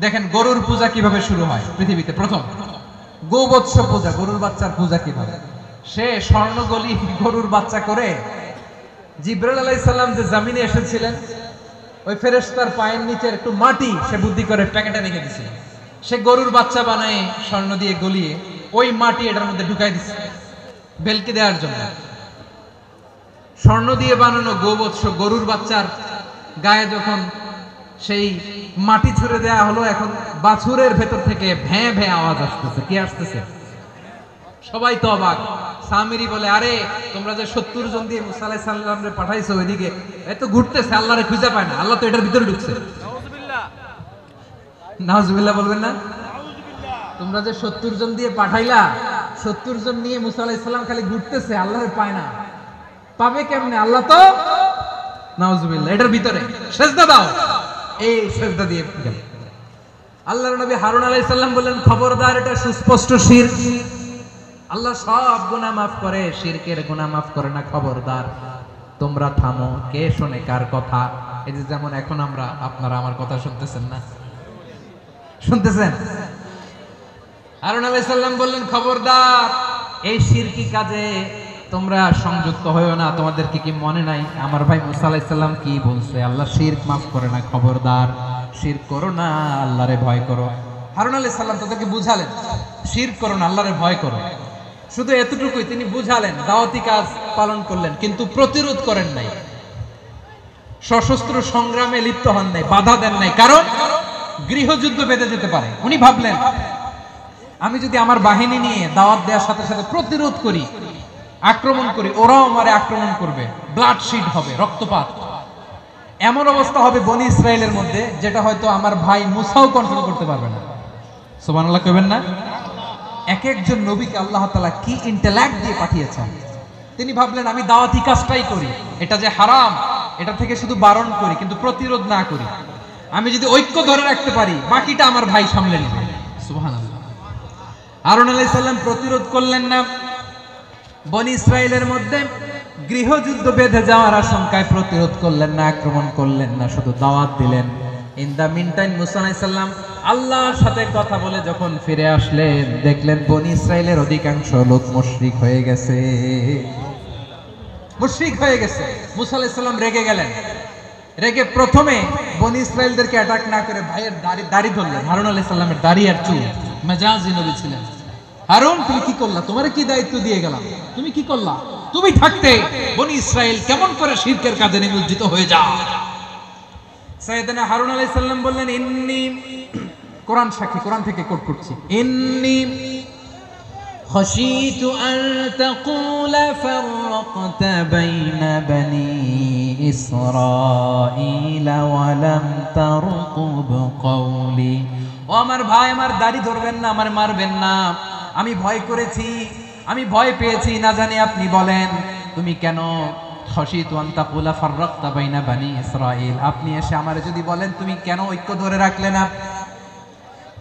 দেখেন গরুর পূজা কিভাবে শুরু হয় পৃথিবীতে প্রথম, গোবৎস পূজা, গরুর বাচ্চার পূজা কিভাবে। সে স্বর্ণ গলি গরুর বাচ্চা করে, জিবরাইল আলাইহিস সালাম যে জমিনে এসেছিলেন, ওই ফেরেশতার পায়ের নিচে একটু মাটি সে বুদ্ধি করে প্যাকেটে রেখে দিছিল। সে গরুর বাচ্চা বানায় স্বর্ণ দিয়ে গলিয়ে ওই মাটি এটার মধ্যে ঢুকাই দিছে বেলকি দেওয়ার জন্য। স্বর্ণ দিয়ে বানানো গোবৎস গরুর বাচ্চার গায়ে যখন সেই মাটি ছুঁড়ে দেয়া হলো, এখন বাছুরের ভেতর থেকে ভ্যাঁ ভ্যাঁ আওয়াজ আসতেছে। কি আসতেছে? সবাই তো অবাক। সামিরি বলে, আরে তোমরা যে 70 জন দিয়ে মুসা আলাইহিস সালামরে পাঠাইছো, ওইদিকে এত ঘুরতেছে, আল্লাহরে খুঁজে পায় না, আল্লাহ তো এটার ভিতরে ঢুকছে। নাউজুবিল্লাহ বলবেন না? তোমরা যে 70 জন দিয়ে পাঠাইলা, 70 জন নিয়ে মুসা আলাইহিস সালাম খালি ঘুরতেছে, আল্লাহরে পায় না। পাবে কেমনে? আল্লাহ তো, নাউজুবিল্লাহ, এটার ভিতরে সেজদা দাও। এই সেজদা দিয়ে গেল। আল্লাহর নবী হারুন আলাইহিস সালাম বললেন, খবরদার, এটা সুস্পষ্ট শিরক। আল্লাহ সব গুনাহ মাফ করে, শিরকের গুনাহ মাফ করে না, খবরদার তোমরা থামো। কে শোনে কার কথা? এই যে যেমন এখন আপনারা আমার কথা শুনতেছেন না, শুনতেছেন? হারুন আলাইহিস সালাম বললেন, খবরদার, এই শিরকি কাজে তোমরা সংযুক্ত হয়েও না। তোমাদেরকে কি মনে নাই আমার ভাই মুসা আলাইহিস সালাম কি বলছে? আল্লাহ শিরক মাফ করে না, খবরদার শিরক করো না, আল্লাহরে ভয় করো। হারুন আলাইহিস সালাম তাদেরকে বুঝালেন, শিরক করো না, আল্লাহরে ভয় করো। শুধু এতটুকুই তিনি বুঝালেন, দাওয়াতি কাজ পালন করলেন, কিন্তু প্রতিরোধ করেন নাই, সশস্ত্র সংগ্রামে লিপ্ত হন নাই, বাধা দেন নাই, কারণ গৃহযুদ্ধ বেঁধে যেতে পারে। উনি ভাবলেন, আমি যদি আমার বাহিনী নিয়ে দাওয়াত দেওয়ার সাথে সাথে প্রতিরোধ করি, আক্রমণ করি, ওরাও আমারে আক্রমণ করবে, ব্লাডশিট হবে, রক্তপাত, এমন অবস্থা হবে বনি ইসরাইলের মধ্যে যেটা হয়তো আমার ভাই মুসাও কন্ট্রোল করতে পারবে না। সুবহানাল্লাহ কইবেন না? এক একজন নবীকে আল্লাহ তাআলা কি ইন্টেলেক্ট দিয়ে পাঠিয়েছেন। তিনি ভাবলেন, আমি দাওয়াতি কাজটাই করি, এটা যে হারাম এটা থেকে শুধু বারণ করি, কিন্তু প্রতিরোধ না করি। আমি যদি ঐক্য ধরে রাখতে পারি, বাকিটা আমার ভাই সামলে নেবে। সুবহানাল্লাহ। হারুন আলাইহিস সালাম প্রতিরোধ করলেন না। বনি ইসরাইলের মধ্যে গৃহযুদ্ধ বেঁধে যাওয়ার আশঙ্কায় প্রতিরোধ করলেন না, আক্রমণ করলেন না, শুধু দাওয়াত দিলেন। ইন দা মিন টাইম মুসা আলাইহিস সালাম আল্লাহর সাথে কথা বলে যখন ফিরে আসলেন, দেখলেন বনি ইসরাইলের অধিকাংশ লোক মুশরিক হয়ে গেছে, মুশরিক হয়ে গেছে। মুসা আলাইহিস সালাম রেগে গেলেন। রেগে প্রথমে বনি ইসরাইলদেরকে অ্যাটাক না করে ভাইয়ের দাড়ি ধরলেন। হারুন আলাইহিস সালামের দাড়ি আর চুল, মেজাজি নবী ছিলেন। হারুন, তুমি কি করলা? তোমারে কি দায়িত্ব দিয়ে গেলাম, তুমি কি করলা? তুমি থাকতে বনি ইসরাইল কেমন করে শিরকের কাজে নিমজ্জিত হয়ে যায়? সাইয়েদনা হারুন আলাইহিস সালাম বললেন, ইন্নী, কোরআন সাক্ষী, কোরআন থেকে কোট করছি, ইন্নী خشيت أن تقول فرقت بين بني إسرائيل ولم ترقب قولي ও আমার ভাই, আমার দাড়ি ধরবেন না, আমার মারবেন না, আমি ভয় করেছি, আমি ভয় পেয়েছি, না জানি আপনি বলেন তুমি কেন খশিতু আন তাকুলা ফাররাকতা বাইনা বানি ইসরাঈল, আপনি এসে আমারে যদি বলেন তুমি কেন ঐক্য ধরে রাখলে না,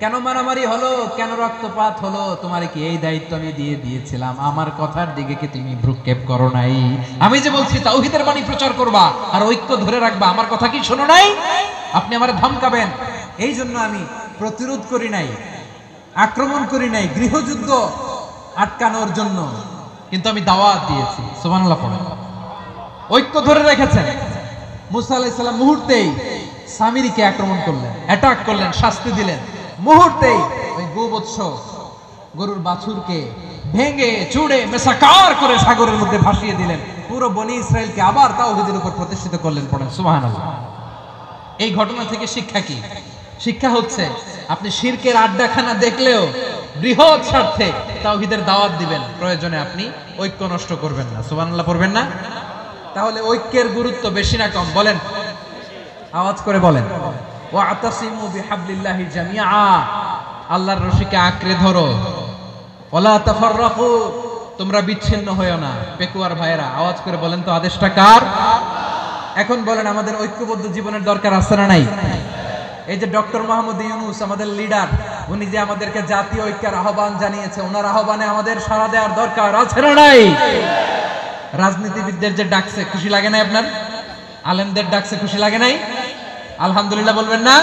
কেন মারামারি হলো, কেন রক্তপাত হলো, তোমারে কি এই দায়িত্ব আমি দিয়ে দিয়েছিলাম, আমার কথার দিকে কি তুমি ভ্রুক্ষেপ করো নাই? আমি যে বলছি তাওহীদের বাণী প্রচার করবা আর ঐক্য ধরে রাখবা, আমার কথা কি শোনো নাই? আপনি আমারে ধমকাবেন, এই জন্য আমি প্রতিরোধ করি নাই, আক্রমণ করি নাই, গৃহযুদ্ধ আটকানোর জন্য, কিন্তু আমি দাওয়াত দিয়েছি। সুবহানাল্লাহ পড়েন। ঐক্য ধরে রেখেছেন। মুসা আলাইহিস সালাম মুহূর্তেই সামিরীকে আক্রমণ করলেন, অ্যাটাক করলেন, শাস্তি দিলেন, মুহূর্তেই ওই গোবৎস গরুর বাছুরকে ভেঙে চুড়ে মেসাকার করে সাগরের মধ্যে ভাসিয়ে দিলেন। পুরো বনি ইসরায়েলকে আবার তাওহীদের উপর প্রতিষ্ঠিত করলেন। পড়েন সুবহানাল্লাহ। এই ঘটনা থেকে শিক্ষা কি? শিক্ষা হচ্ছে আপনি শিরকের আড্ডাখানা দেখলেও বৃহৎ স্বার্থে তাওহীদের দাওয়াত দিবেন, প্রয়োজনে আপনি ঐক্য নষ্ট করবেন না। সুবহানাল্লাহ পড়বেন না? তাহলে ঐক্যের গুরুত্ব বেশি না কম? বলেন, আওয়াজ করে বলেন। ওয়াতাসিমু বিহাবলিল্লাহি জামিআ, আল্লাহর রশিকে আঁকড়ে ধরো। ওয়ালা তাফাররাকু, তোমরা বিচ্ছিন্ন হয়ো না। পেকুয়ার ভাইয়েরা আওয়াজ করে বলেন তো, আদেশটা কার? এখন বলেন, আমাদের ঐক্যবদ্ধ জীবনের দরকার আছে না নাই? এই যে ডক্টর মোহাম্মদ ইউনূস আমাদের লিডার, উনি যে আমাদেরকে জাতীয় ঐক্যের আহ্বান জানিয়েছে, ওনার আহ্বানে আমাদের সাড়া দেওয়ার দরকার আছে না নাই? রাজনীতিবিদদের যে ডাকছে, খুশি লাগে নাই আপনার? আলেমদের ডাকছে, খুশি লাগে নাই? আলহামদুলিল্লাহ বলবেন না?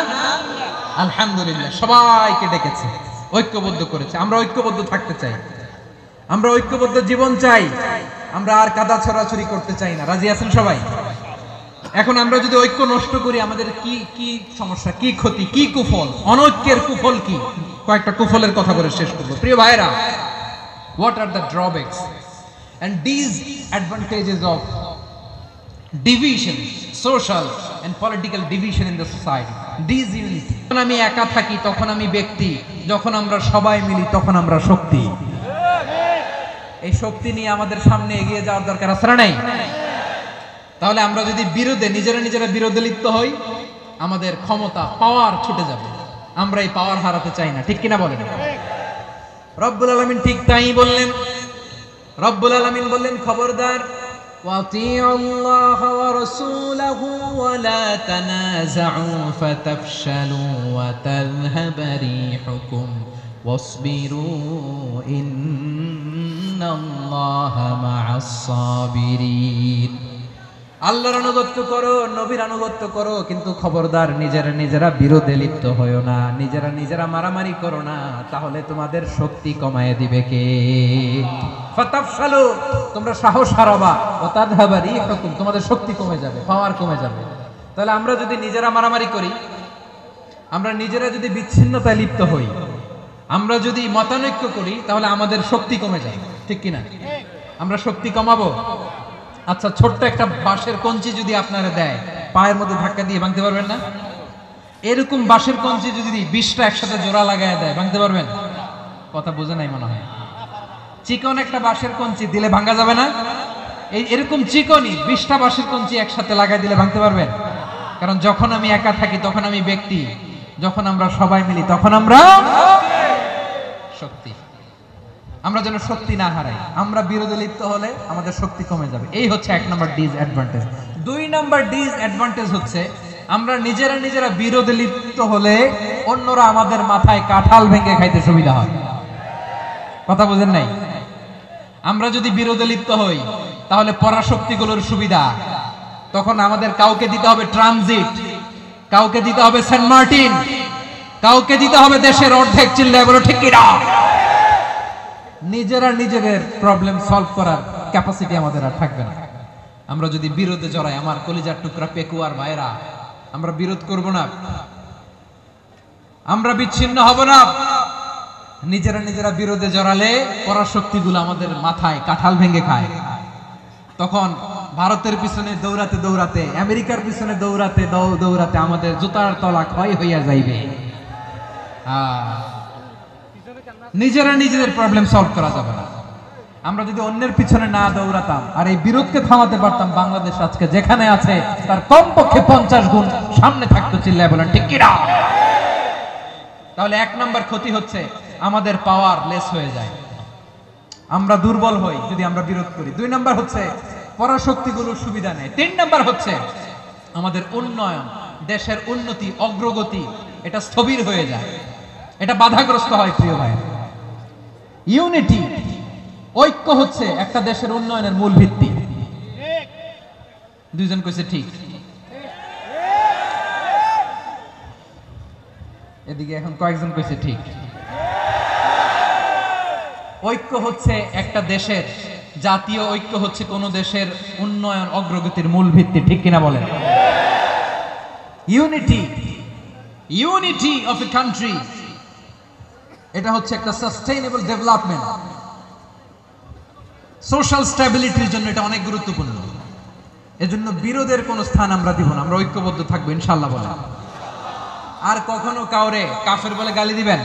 আলহামদুলিল্লাহ। সবাইকে ডেকেছে, ঐক্যবদ্ধ করেছে। আমরা ঐক্যবদ্ধ থাকতে চাই, আমরা ঐক্যবদ্ধ জীবন চাই, আমরা আর কাদা ছড়াছড়ি করতে চাই না। রাজি আছেন সবাই? এখন আমরা যদি ঐক্য নষ্ট করি, আমাদের কি কি সমস্যা, কি ক্ষতি, কি কুফল, অনৈক্যের কুফল কি? কয়েকটা কুফলের কথা বলে শেষ করব। প্রিয় ভাইরা, what are the drawbacks and disadvantages of division, social and political division in the society? Disunity. যখন আমি একা থাকি তখন আমি ব্যক্তি, যখন আমরা সবাই মিলি তখন আমরা শক্তি। এই শক্তি নিয়ে আমাদের সামনে এগিয়ে যাওয়ার দরকার আছে না নাই? তাহলে আমরা যদি বিরোধে নিজেরা বিরোধে লিপ্ত হই, আমাদের ক্ষমতা, পাওয়ার ছুটে যাবে। আমরা এই পাওয়ার হারাতে চাই না, ঠিক কিনা বলেন? রব্বুল আলামিন ঠিক তাই বললেন। রব্বুল আলামিন বললেন, খবরদার, ওয়াতিউল্লাহ ওয়া রাসূলাহু ওয়া লা তানাযাউ ফাতাফশালু ওয়া তাযহাবা রিহুকুম ওয়াসবিরু ইন্নাল্লাহা মা'আস সাবিরিন। আল্লাহর আনুগত্য করো, নবীর আনুগত্য করো, কিন্তু খবরদার নিজেরা বিরোধে লিপ্ত হয়ো না, নিজেরা মারামারি করো না, তাহলে তোমাদের শক্তি কমায় দিবে কে? ফাতাফশালু, তোমরা সাহস হারাবা, ওয়া তাযহাবা রিহুকুম, তোমাদের শক্তি কমে যাবে, পাওয়ার কমে যাবে। তাহলে আমরা যদি নিজেরা মারামারি করি, আমরা নিজেরা যদি বিচ্ছিন্নতায় লিপ্ত হই, আমরা যদি মতানৈক্য করি, তাহলে আমাদের শক্তি কমে যাবে, ঠিক কিনা? আমরা শক্তি কমাবো। আচ্ছা, ছোট্ট একটা বাঁশের কঞ্চি যদি আপনারা দেয়, পায়ের মধ্যে ধাক্কা দিয়ে ভাঙতে পারবেন না? এরকম বাঁশের কঞ্চি যদি 20টা একসাথে জোড়া লাগায় দেয়, ভাঙতে পারবেন? কথা বোঝে নাই মনে হয়। চিকন একটা বাঁশের কঞ্চি দিলে ভাঙা যাবে না? এরকম চিকনই 20টা বাঁশের কঞ্চি একসাথে লাগাই দিলে ভাঙতে পারবেন? কারণ যখন আমি একা থাকি তখন আমি ব্যক্তি, যখন আমরা সবাই মিলি তখন আমরা শক্তি। আমরা যেন শক্তি না হারাই। আমরা বিরোধে লিপ্ত হলে আমাদের শক্তি কমে যাবে। এই হচ্ছে 1 নম্বর ডিসঅ্যাডভান্টেজ। 2 নম্বর ডিসঅ্যাডভান্টেজ হচ্ছে, আমরা নিজেরা বিরোধে লিপ্ত হলে অন্যরা আমাদের মাথায় কাঁঠাল ভেঙে খাইতে সুবিধা হয়। কথা বুঝেন নাই? আমরা যদি বিরোধে লিপ্ত হই, তাহলে পরাশক্তিগুলোর সুবিধা, তখন আমাদের কাউকে দিতে হবে ট্রানজিট, কাউকে দিতে হবে সেন্ট মার্টিন, কাউকে দিতে হবে দেশের অর্ধেক। চিল্লায় বলো ঠিক কিনা? নিজেদের প্রবলেম সলভ করার ক্যাপাসিটি আমাদের আর থাকবে না। আমরা যদি বিরোধে জড়াই, আমার কলিজার টুকরা পেকুয়ার ভাইরা, আমরা বিরোধ করব না, আমরা বিচ্ছিন্ন হব না। নিজেরা বিরোধে জড়ালে পরাশক্তিগুলো আমাদের মাথায় কাঁঠাল ভেঙে খায়। তখন ভারতের পিছনে দৌড়াতে, আমেরিকার পিছনে দৌড়াতে আমাদের জুতার তলা ক্ষয় হইয়া যাইবে। নিজেরা নিজেদের প্রবলেম সলভ করা যাবে না। আমরা যদি অন্যের পিছনে না দৌড়াতাম আর এই বিরোধকে থামাতে পারতাম, বাংলাদেশ আজকে যেখানে আছে তার কমপক্ষে 50 গুণ সামনে থাকতো। চিল্লায় বলেন ঠিক কি না? তাহলে 1 নাম্বার ক্ষতি হচ্ছে আমাদের পাওয়ার লেস হয়ে যায়, আমরা দুর্বল হই যদি আমরা বিরোধ করি। 2 নাম্বার হচ্ছে পরাশক্তিগুলোর সুবিধা নেয়। 3 নাম্বার হচ্ছে আমাদের উন্নয়ন, দেশের উন্নতি, অগ্রগতি এটা স্থবির হয়ে যায়, এটা বাধাগ্রস্ত হয়। প্রিয় ভাই, ইউনিটি, ঐক্য হচ্ছে একটা দেশের উন্নয়নের মূল ভিত্তি। দুইজন কইছে ঠিক, এদিকে এখন কয়েকজন কইছে ঠিক। ঐক্য হচ্ছে একটা দেশের, জাতীয় ঐক্য হচ্ছে কোন দেশের উন্নয়ন অগ্রগতির মূল ভিত্তি, ঠিক কিনা বলেন? Unity, unity of a country, এটা হচ্ছে একটা সাস্টেইনেবল ডেভেলপমেন্ট, সোশ্যাল স্ট্যাবিলিটির জন্য এটা অনেক গুরুত্বপূর্ণ। এজন্য বিরোধের কোনো স্থান আমরা দিব না, আমরা ঐক্যবদ্ধ থাকবো ইনশাআল্লাহ বলেন। আর কখনো কাউরে কাফের বলে গালি দিবেন,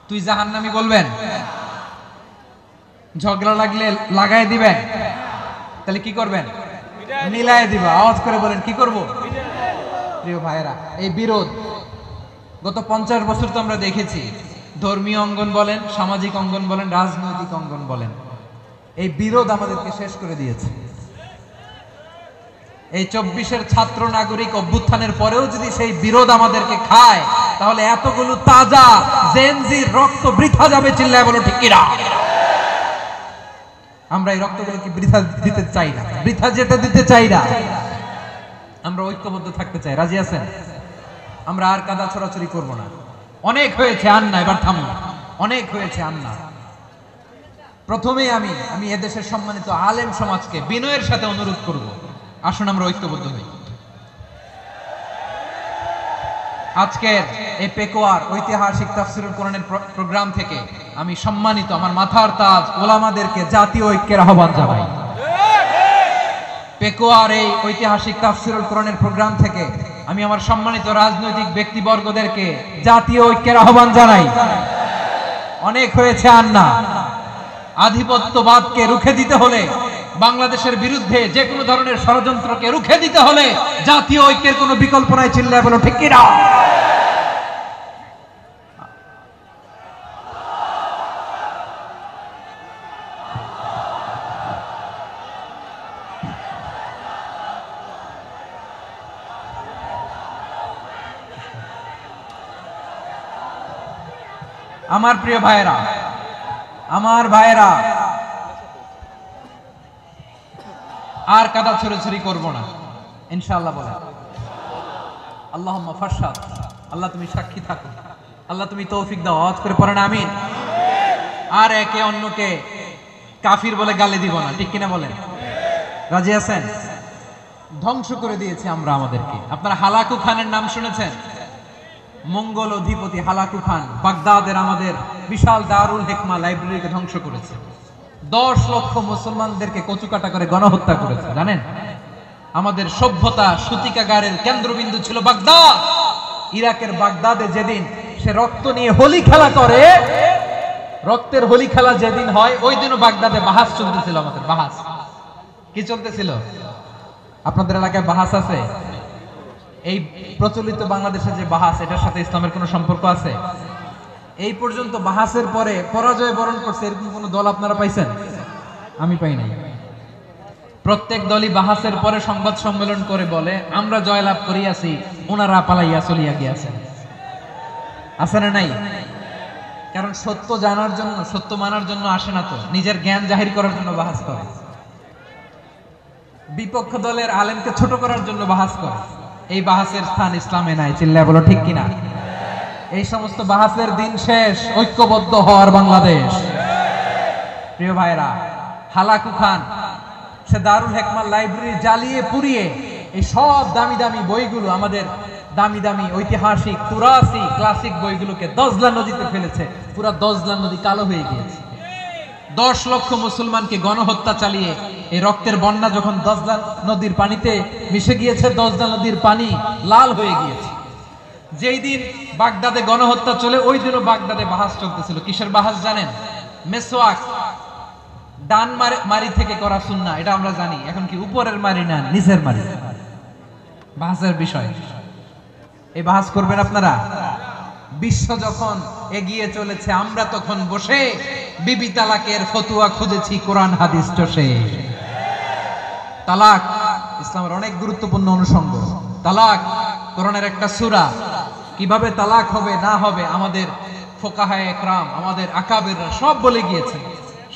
তুই জাহান্নামী বলবেন, ঝগড়া লাগলে লাগাই দিবেন, তাহলে কি করবেন? মিলায় দিবা। আওয়াজ করে বলেন কি করব? প্রিয় ভাইরা, এই বিরোধ গত 50 বছর তো আমরা দেখেছি, ধর্মীয় অঙ্গন বলেন, সামাজিক অঙ্গন বলেন, রাজনৈতিক অঙ্গন বলেন, এই বিরোধ আমাদেরকে শেষ করে দিয়েছে। এই 24-এর ছাত্র নাগরিক অভ্যুত্থানের পরেও যদি সেই বিরোধ আমাদেরকে খায়, তাহলে এতগুলো তাজা জেনজির রক্ত বৃথা যাবে। চিল্লায় বলো ঠিক কিনা? আমরা এই রক্তগুলোকে বৃথা দিতে চাই না, বৃথা যেতে দিতে চাই না। আমরা ঐক্যবদ্ধ থাকতে চাই। রাজি আছেন? আমরা আর কাদা ছড়াছড়ি করব না। অনেক হয়েছে আন্না, এবার থামুন। অনেক হয়েছে আন্না। প্রথমেই আমি এদেশের সম্মানিত আলেম সমাজকে বিনয়ের সাথে অনুরোধ করব, আসুন আমরা ঐক্যবদ্ধ হই। আজকের এই পেকুয়ার ঐতিহাসিক তাফসীরুল কোরআনের প্রোগ্রাম থেকে আমি সম্মানিত আমার মাথার তাজ ওলামাদেরকে জাতীয় ঐক্যের আহ্বান জানাই। পেকুয়ার এই ঐতিহাসিক তাফসীরুল কোরআনের প্রোগ্রাম থেকে আমি আমার সম্মানিত রাজনৈতিক ব্যক্তিবর্গদেরকে জাতীয় ঐক্যের আহ্বান জানাই। অনেক হয়েছে আন্না। আধিপত্যবাদকে রুখে দিতে হলে, বাংলাদেশের বিরুদ্ধে যে কোনো ধরনের ষড়যন্ত্রকে রুখে দিতে হলে জাতীয় ঐক্যের কোনো বিকল্প নাই। চিল্লায় বলো ঠিক কিনা? আমার প্রিয় ভাইয়েরা, আমার ভাইয়েরা, আর কাদা ছড়াছড়ি করব না ইনশাআল্লাহ বলেন। আল্লাহুম্মা ফাশহাদ, আল্লাহ তুমি সাক্ষী থাকো, আল্লাহ তুমি তৌফিক দাও। আওয়াজ করে পড়েন আমিন। আর একে অন্যকে কাফির বলে গালি দিব না, ঠিক কিনা বলেন? রাজি আছেন? ধ্বংস করে দিয়েছি আমরা আমাদেরকে। আপনারা হালাকু খানের নাম শুনেছেন? মঙ্গল অধিপতি হালাকু খান বাগদাদের আমাদের বিশাল দারুল হিকমা লাইব্রেরিকে ধ্বংস করেছে। 10 লক্ষ মুসলমানদেরকে কচুকাটা করে গণহত্যা করেছে। জানেন, আমাদের সভ্যতা সূতিকাগারের কেন্দ্রবিন্দু ছিল বাগদাদ। ইরাকের বাগদাদে যেদিন সে রক্ত নিয়ে হোলি খেলা করে, রক্তের হোলি খেলা যেদিন হয়, ওই দিনও বাগদাদে বাহাস চলতেছিল। আমাদের বাহাস কি চলতেছিল? আপনাদের এলাকায় বাহাস আছে? এই প্রচলিত বাংলাদেশের যে বাহাস, এটার সাথে ইসলামের কোনো সম্পর্ক আছে? এই পর্যন্ত বাহাসের পরে পরাজয় বরণ করছে এরকম কোন দল আপনারা পাইছেন? আমি পাই নাই। প্রত্যেক দলই বাহাসের পরে সংবাদ সম্মেলন করে বলে আমরা জয়লাভ করিয়াছি, ওনারা পালাইয়া চলিয়া গিয়াছেন। আছে না নাই? কারণ সত্য জানার জন্য, সত্য মানার জন্য আসে না তো, নিজের জ্ঞান জাহির করার জন্য বাহাস করে। বিপক্ষ দলের আলেমকে ছোট করার জন্য বাহাস করে। এই বাহাসের স্থান ইসলামে নাই। চিল্লায় বলো ঠিক কিনা? এই সমস্ত বাহাসের দিন শেষ, ঐক্যবদ্ধ হওয়ার বাংলাদেশ। প্রিয় ভাইরা, হালাকু খান সে দারুল হিকমা লাইব্রেরি জ্বালিয়ে পুড়িয়ে এই সব দামি দামি বইগুলো, আমাদের দামি দামি ঐতিহাসিক তুরাসি ক্লাসিক বইগুলোকে দজলা নদীতে ফেলেছে। পুরা দজলা নদী কালো হয়ে গিয়েছে। 10 লক্ষ মুসলমানকে গণহত্যা চালিয়ে এই রক্তের বন্যা যখন দজলা নদীর পানিতে মিশে গিয়েছে, দজলা নদীর পানি লাল হয়ে গিয়েছে। যেই দিন বাগদাদে গণহত্যা চলে ওই দিনও বাগদাদে বাহাস চলতেছিল। কিসের বাহাস জানেন? মেসওয়াক, ডান মারি থেকে করা সুন্নাহ, এটা আমরা জানি। এখন কি উপরের মারি না নিচের মারি, বাহাসের বিষয়। এই বাহাস করবেন আপনারা। বিশ্ব যখন এগিয়ে চলেছে, আমরা তখন বসে বিবি তালাকের ফতুয়া খুঁজেছি কোরআন হাদিস চষে। তালাক ইসলামের অনেক গুরুত্বপূর্ণ অনুষঙ্গ। তালাক কোরআনের একটা সূরা। কিভাবে তালাক হবে না হবে আমাদের ফুকাহায়ে ইকরাম, আমাদের আকাবেররা সব বলে গিয়েছে,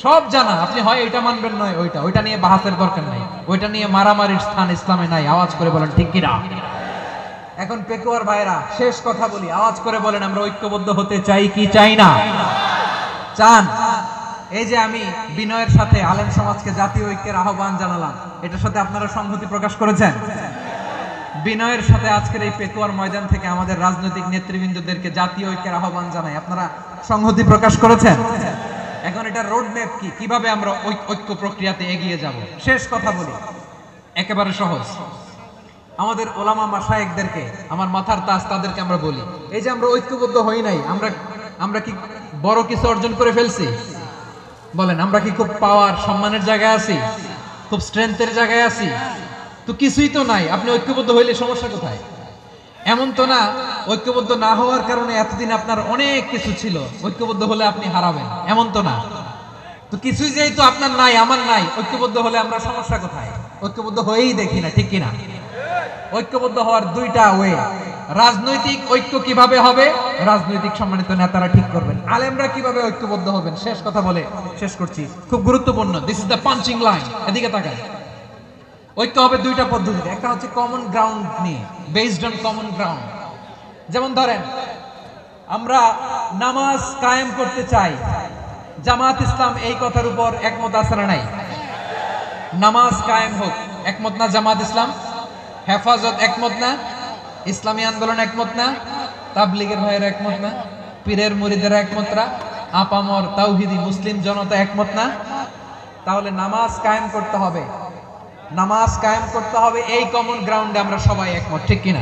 সব জানা। আপনি হয় এটা মানবেন নয় ওইটা নিয়ে বাহাসের দরকার নাই, ওইটা নিয়ে মারামারির স্থান ইসলামে নাই। আওয়াজ করে বলেন ঠিক কিনা? এখন পেকুয়ার ভাইরা শেষ কথা বলি, আওয়াজ করে বলেন আমরা ঐক্যবদ্ধ হতে চাই কি চাই না? চান? এই যে আমি বিনয়ের সাথে আলেম সমাজকে জাতীয় ঐক্যের আহ্বান জানালাম, এটার সাথে আপনারা সংহতি প্রকাশ করেছেন? বিনয়ের সাথে আজকের এই পেকুয়ার ময়দান থেকে আমাদের রাজনৈতিক নেতৃবৃন্দদেরকে জাতীয় ঐক্যের আহ্বান জানাই, আপনারা সংহতি প্রকাশ করেছেন? এখন এটা রোড ম্যাপ কি, কিভাবে আমরা ঐক্য প্রক্রিয়াতে এগিয়ে যাব? শেষ কথা বলি, একেবারে সহজ। আমাদের ওলামা মাশায়েখদেরকে, আমার মাথার তাজ, তাদেরকে আমরা বলি, এই যে আমরা ঐক্যবদ্ধ হই নাই, আমরা কি বড় কিছু অর্জন করে ফেলছি? বলেন, আমরা কি খুব পাওয়ার সম্মানের জায়গায় আছি? খুব স্ট্রেংথের জায়গায় আছি? তো কিছুই তো নাই। আপনি ঐক্যবদ্ধ হইলে সমস্যা কোথায়? এমন তো না ঐক্যবদ্ধ না হওয়ার কারণে এতদিন আপনার অনেক কিছু ছিল, ঐক্যবদ্ধ হলে আপনি হারাবেন, এমন তো না। তো কিছুই যেহেতু আপনার নাই, আমার নাই, ঐক্যবদ্ধ হলে আমরা সমস্যা কোথায়? ঐক্যবদ্ধ হয়েই দেখি না, ঠিক কিনা? ঐক্যবদ্ধ হওয়ার দুইটা ওয়ে। রাজনৈতিক ঐক্য কিভাবে হবে? রাজনৈতিক সম্মানিত নেতারা ঠিক করবেন। আলেমরা কিভাবে ঐক্যবদ্ধ হবেন? শেষ কথা বলে শেষ করছি, খুব গুরুত্বপূর্ণ। This is the punching line. এদিকে তাকান। ঐক্য হবে দুইটা পদ্ধতিতে। একটা হচ্ছে কমন গ্রাউন্ড নিয়ে, বেসড অন কমন গ্রাউন্ড। যেমন ধরেন, আমরা নামাজ কায়েম করতে চাই, জামাত ইসলাম এই কথার উপর একমত আছে না নাই? নামাজ কায়েম হোক, একমত না জামাত ইসলাম? হেফাজত একমত না? ইসলামী আন্দোলন একমত না? তাবলীগের ভাইয়েরা একমত না? পীরের মুরিদেরা একমত না? আপামর তাওহীদি মুসলিম জনতা একমত না? তাহলে নামাজ কায়েম করতে হবে, নামাজ কায়েম করতে হবে এই কমন গ্রাউন্ডে আমরা সবাই একমত, ঠিক কিনা?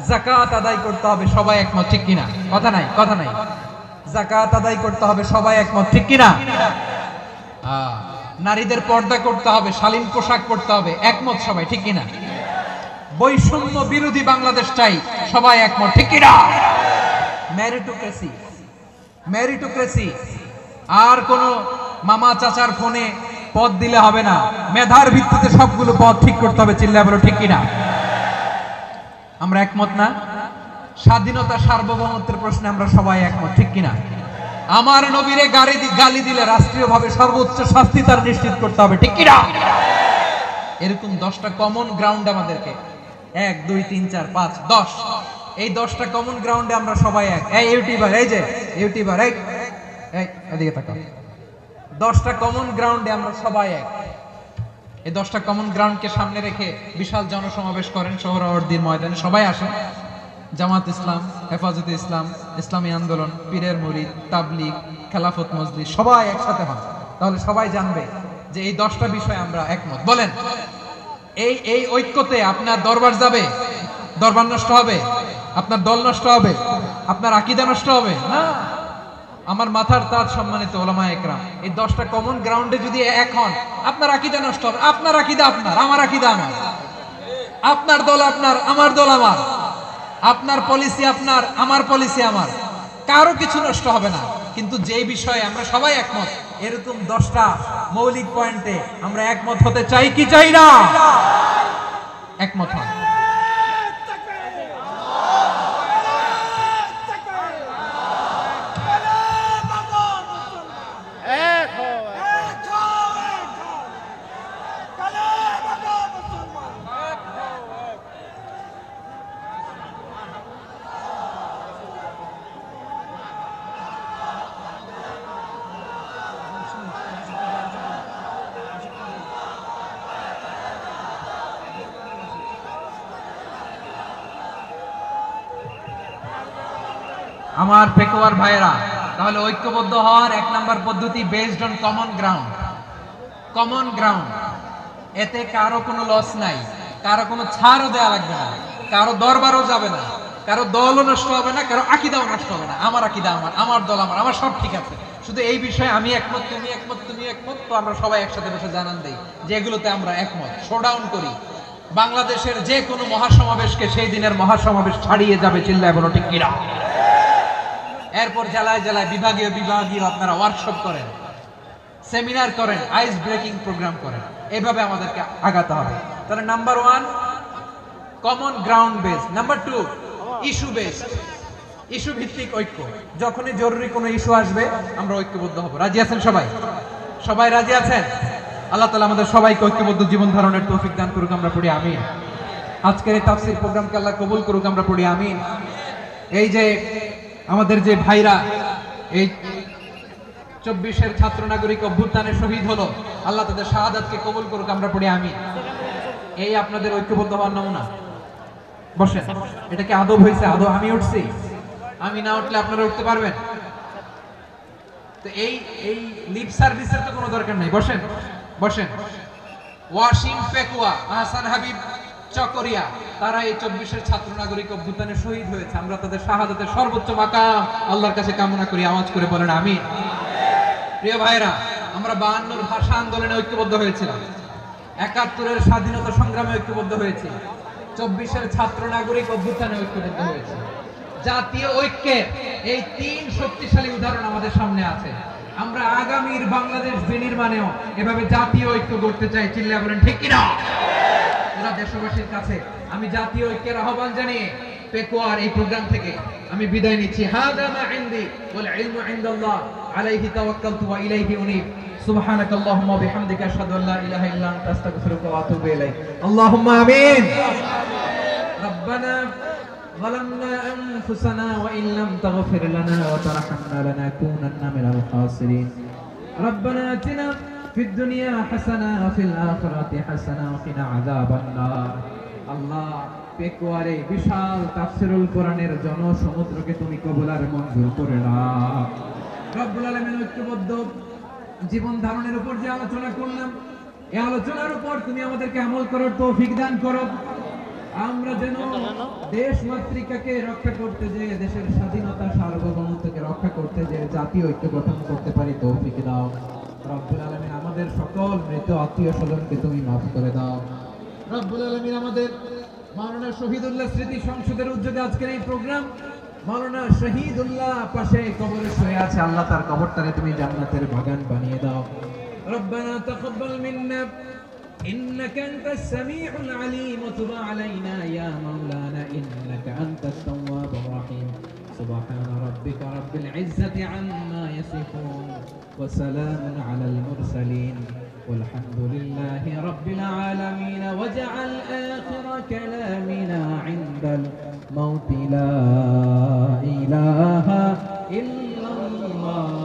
যাকাত আদায় করতে হবে, সবাই একমত, ঠিক কিনা? কথা নাই, কথা নাই। যাকাত আদায় করতে হবে, সবাই একমত, ঠিক কিনা? নারীদের পর্দা করতে হবে, শালীন পোশাক পরতে হবে, একমত সবাই, ঠিক কিনা? বৈষম্য বিরোধী বাংলাদেশ চাই, সবাই একমত, ঠিক কিনা? Meritocracy, meritocracy. আর কোন মামা চাচার ফোনে পদ দিলে হবে না, মেধার ভিত্তিতে সবগুলো পদ ঠিক করতে হবে, চিল্লায় বলো ঠিক কিনা? আমরা একমত না? স্বাধীনতা সার্বভৌমত্বের প্রশ্নে আমরা সবাই একমত, ঠিক কিনা? আমার নবীরে গালি দিলে রাষ্ট্রীয়ভাবে সর্বোচ্চ শাস্তি তার নিশ্চিত করতে হবে, ঠিক কিনা? এরকম 10টা কমন গ্রাউন্ড আমাদেরকে, 1 2 3 4 5 10, এই 10টা কমন গ্রাউন্ডে আমরা সবাই এক। এই ইউটিউবার, এই যে ইউটিউবার, এই এদিকে তাকাও। 10টা কমন গ্রাউন্ডে আমরা সবাই এক। এই 10টা কমন গ্রাউন্ডকে সামনে রেখে বিশাল জনসমাবেশ করেন সোহরাওয়ার্দীর ময়দানে, সবাই আসেন। জামাত ইসলাম, হেফাজতে ইসলাম, ইসলামী আন্দোলন, পীরের মুরিদ, তাবলীগ, খেলাফত মজলিস, সবাই একসাথে হন। তাহলে সবাই জানবে যে এই 10টা বিষয়ে আমরা একমত। বলেন, এই ঐক্যতে আপনার দরবার যাবে? দরবার নষ্ট হবে? আপনার দল নষ্ট হবে? আপনার আকীদা নষ্ট হবে? না। আমার মাথার তাজ সম্মানিত ওলামায়ে ইকরাম, এই 10টা কমন গ্রাউন্ডে যদি এক হন, আপনার আকীদা নষ্ট হবে? আপনার আকীদা আপনার, আমার আকীদা আমার, আপনার দল আপনার, আমার দল আমার, আপনার পলিসি আপনার, আমার পলিসি আমার, কারো কিছু নষ্ট হবে না। কিন্তু যে বিষয়ে আমরা সবাই একমত, এরকম 10টা মৌলিক পয়েন্টে আমরা একমত হতে চাই কি চাই না? একমত হন। আমার পেকুয়ার ভাইয়েরা, তাহলে ঐক্যবদ্ধ হওয়ার 1 নাম্বার পদ্ধতি based on common ground. Common ground, এতে কারো কোনো লস নাই, কারো কোনো ছাড়ও দেয়া লাগবে না, কারো দরবারও যাবে না, কারো দলও নষ্ট হবে না, কারো আকীদাও নষ্ট হবে না। আমার আকীদা আমার দল আমার সব ঠিক আছে। শুধু এই বিষয়ে আমি একমত, তুমি একমত, তুমি একমত, তো আমরা সবাই একসাথে বসে জানান দেই যে এগুলোতে আমরা একমত, শোডাউন করি। বাংলাদেশের যে কোনো মহাসমাবেশকে সেই দিনের মহাসমাবেশ ছাড়িয়ে যাবে, চিল্লায় বলো ঠিক কিনা। এরপর জেলায় জেলায় বিভাগীয় আপনারা ওয়ার্কশপ করেন, সেমিনার করেন, আইস ব্রেকিং প্রোগ্রাম করেন। এভাবে আমাদেরকে আগাতে হবে। তাহলে number 1 common ground base, number 2 issue base, issue ভিত্তিক ঐক্য। যখনই জরুরি কোনো ইস্যু আসবে আমরা ঐক্যবদ্ধ হব। রাজি আছেন সবাই? সবাই রাজি আছেন? আল্লাহ তাআলা আমাদের সবাইকে ঐক্যবদ্ধ জীবন ধারণের তৌফিক দান করুক, আমরা পড়ি আমিন। আজকের এই তাফসীর প্রোগ্রামকে আল্লাহ কবুল করুক, আমরা পড়ি আমিন। এই যে আমাদের যে ভাইরা এই 24-এর ছাত্র নাগরিক অভ্যুত্থানে শহীদ হলো, আল্লাহ তাদের শাহাদাতকে কবুল করুক, আমরা পড়ি আমিন। এই আপনাদের ঐক্যবদ্ধ হওয়ার নমুনা। বসেন। এটা কি আদব হয়েছে? আদব আমি উঠছি, আমি না উঠলে আপনারা উঠতে পারবেন? তো এই লিপ সার্ভিসের তো কোনো দরকার নাই। বসেন বসেন। ওয়াসিম পেকুয়া, আহসান হাবিব চকরিয়া, তারা এই 24-এর ছাত্র নাগরিক অভ্যুত্থানে শহীদ হয়েছে। আমরা তাদের শাহাদাতের সর্বোচ্চ মাকাম আল্লাহর কাছে কামনা করি। আওয়াজ করে বলেন আমিন। প্রিয় ভাইরা, আমরা 52-এর ভাষা আন্দোলনে ঐক্যবদ্ধ হয়েছিলাম, 71-এর স্বাধীনতা সংগ্রামে ঐক্যবদ্ধ হয়েছি, 24-এর ছাত্র নাগরিক অভ্যুত্থানে ঐক্যবদ্ধ হয়েছে। জাতীয় ঐক্যের এই 3 শক্তিশালী উদাহরণ আমাদের সামনে আছে। আমরা আগামীর বাংলাদেশ বিনির্মাণেও এভাবে জাতীয় ঐক্য করতে চাই। চিল্লায়া বলেন ঠিক কিনা। পুরো দেশবাসীর কাছে আমি জাতীয় ঐক্যের আহ্বান জানিয়ে পেকুয়ার এই প্রোগ্রাম থেকে আমি বিদায় নিচ্ছি। হাদা মা ইনদি ওয়াল ইলমু ইনদাল্লাহ আলাইহি তাওয়াক্কালতু ওয়া ইলাইহি উনীব। সুবহানাকাল্লাহুম্মা ওয়া বিহামদিকা আশহাদু আল্লা ইলাহা ইল্লা আনতা আস্তাগফিরুকা ওয়া আতুবু ইলাইক। আল্লাহুম্মা আমিন। রব্বানা ظلمنا أنفسنا وإن لم تغفر لنا وترحمنا لنكونن من الخاسرين. ربنا آتنا في الدنيا حسنة وفي الآخرة حسنة وقنا عذاب النار. الله পেকুয়ারে বিশাল তাফসীরুল কোরআনের জনসমুদ্রকে তুমি কবুল আর মঞ্জুর করে নাও। রব্বুল আলামিন ঐক্যবদ্ধ জীবন ধারণের উপর যে আলোচনা করলাম, এই আলোচনার উপর তুমি আমাদেরকে আমল করার তৌফিক দান করো। আমরা যেন দেশ মাতৃকাকে রক্ষা করতে যে, দেশের স্বাধীনতা সার্বভৌমত্বকে রক্ষা করতে যে জাতীয় ঐক্য গঠন করতে পারি, তৌফিক দাও। রব্বুল আলামিন আমাদের সকল মৃত আত্মীয় স্বজনকে তুমি মাফ করে দাও। রব্বুল আলামিন আমাদের মাওলানা শহীদুল্লাহ স্মৃতি সংসদের উদ্যোগে আজকের এই প্রোগ্রাম, মাওলানা শহীদুল্লাহ পাশে কবরে শুয়ে আছে, আল্লাহ তার কবরটারে তুমি জান্নাতের বাগান বানিয়ে দাও। রব্বানা তাকাব্বাল মিন্না إنك أنت السميع العليم وتب علينا يا مولانا إنك أنت التواب الرحيم. سبحان ربك رب العزة عما يصفون وسلام على المرسلين والحمد لله رب العالمين. واجعل آخر كلامنا عند الموت لا إله إلا الله.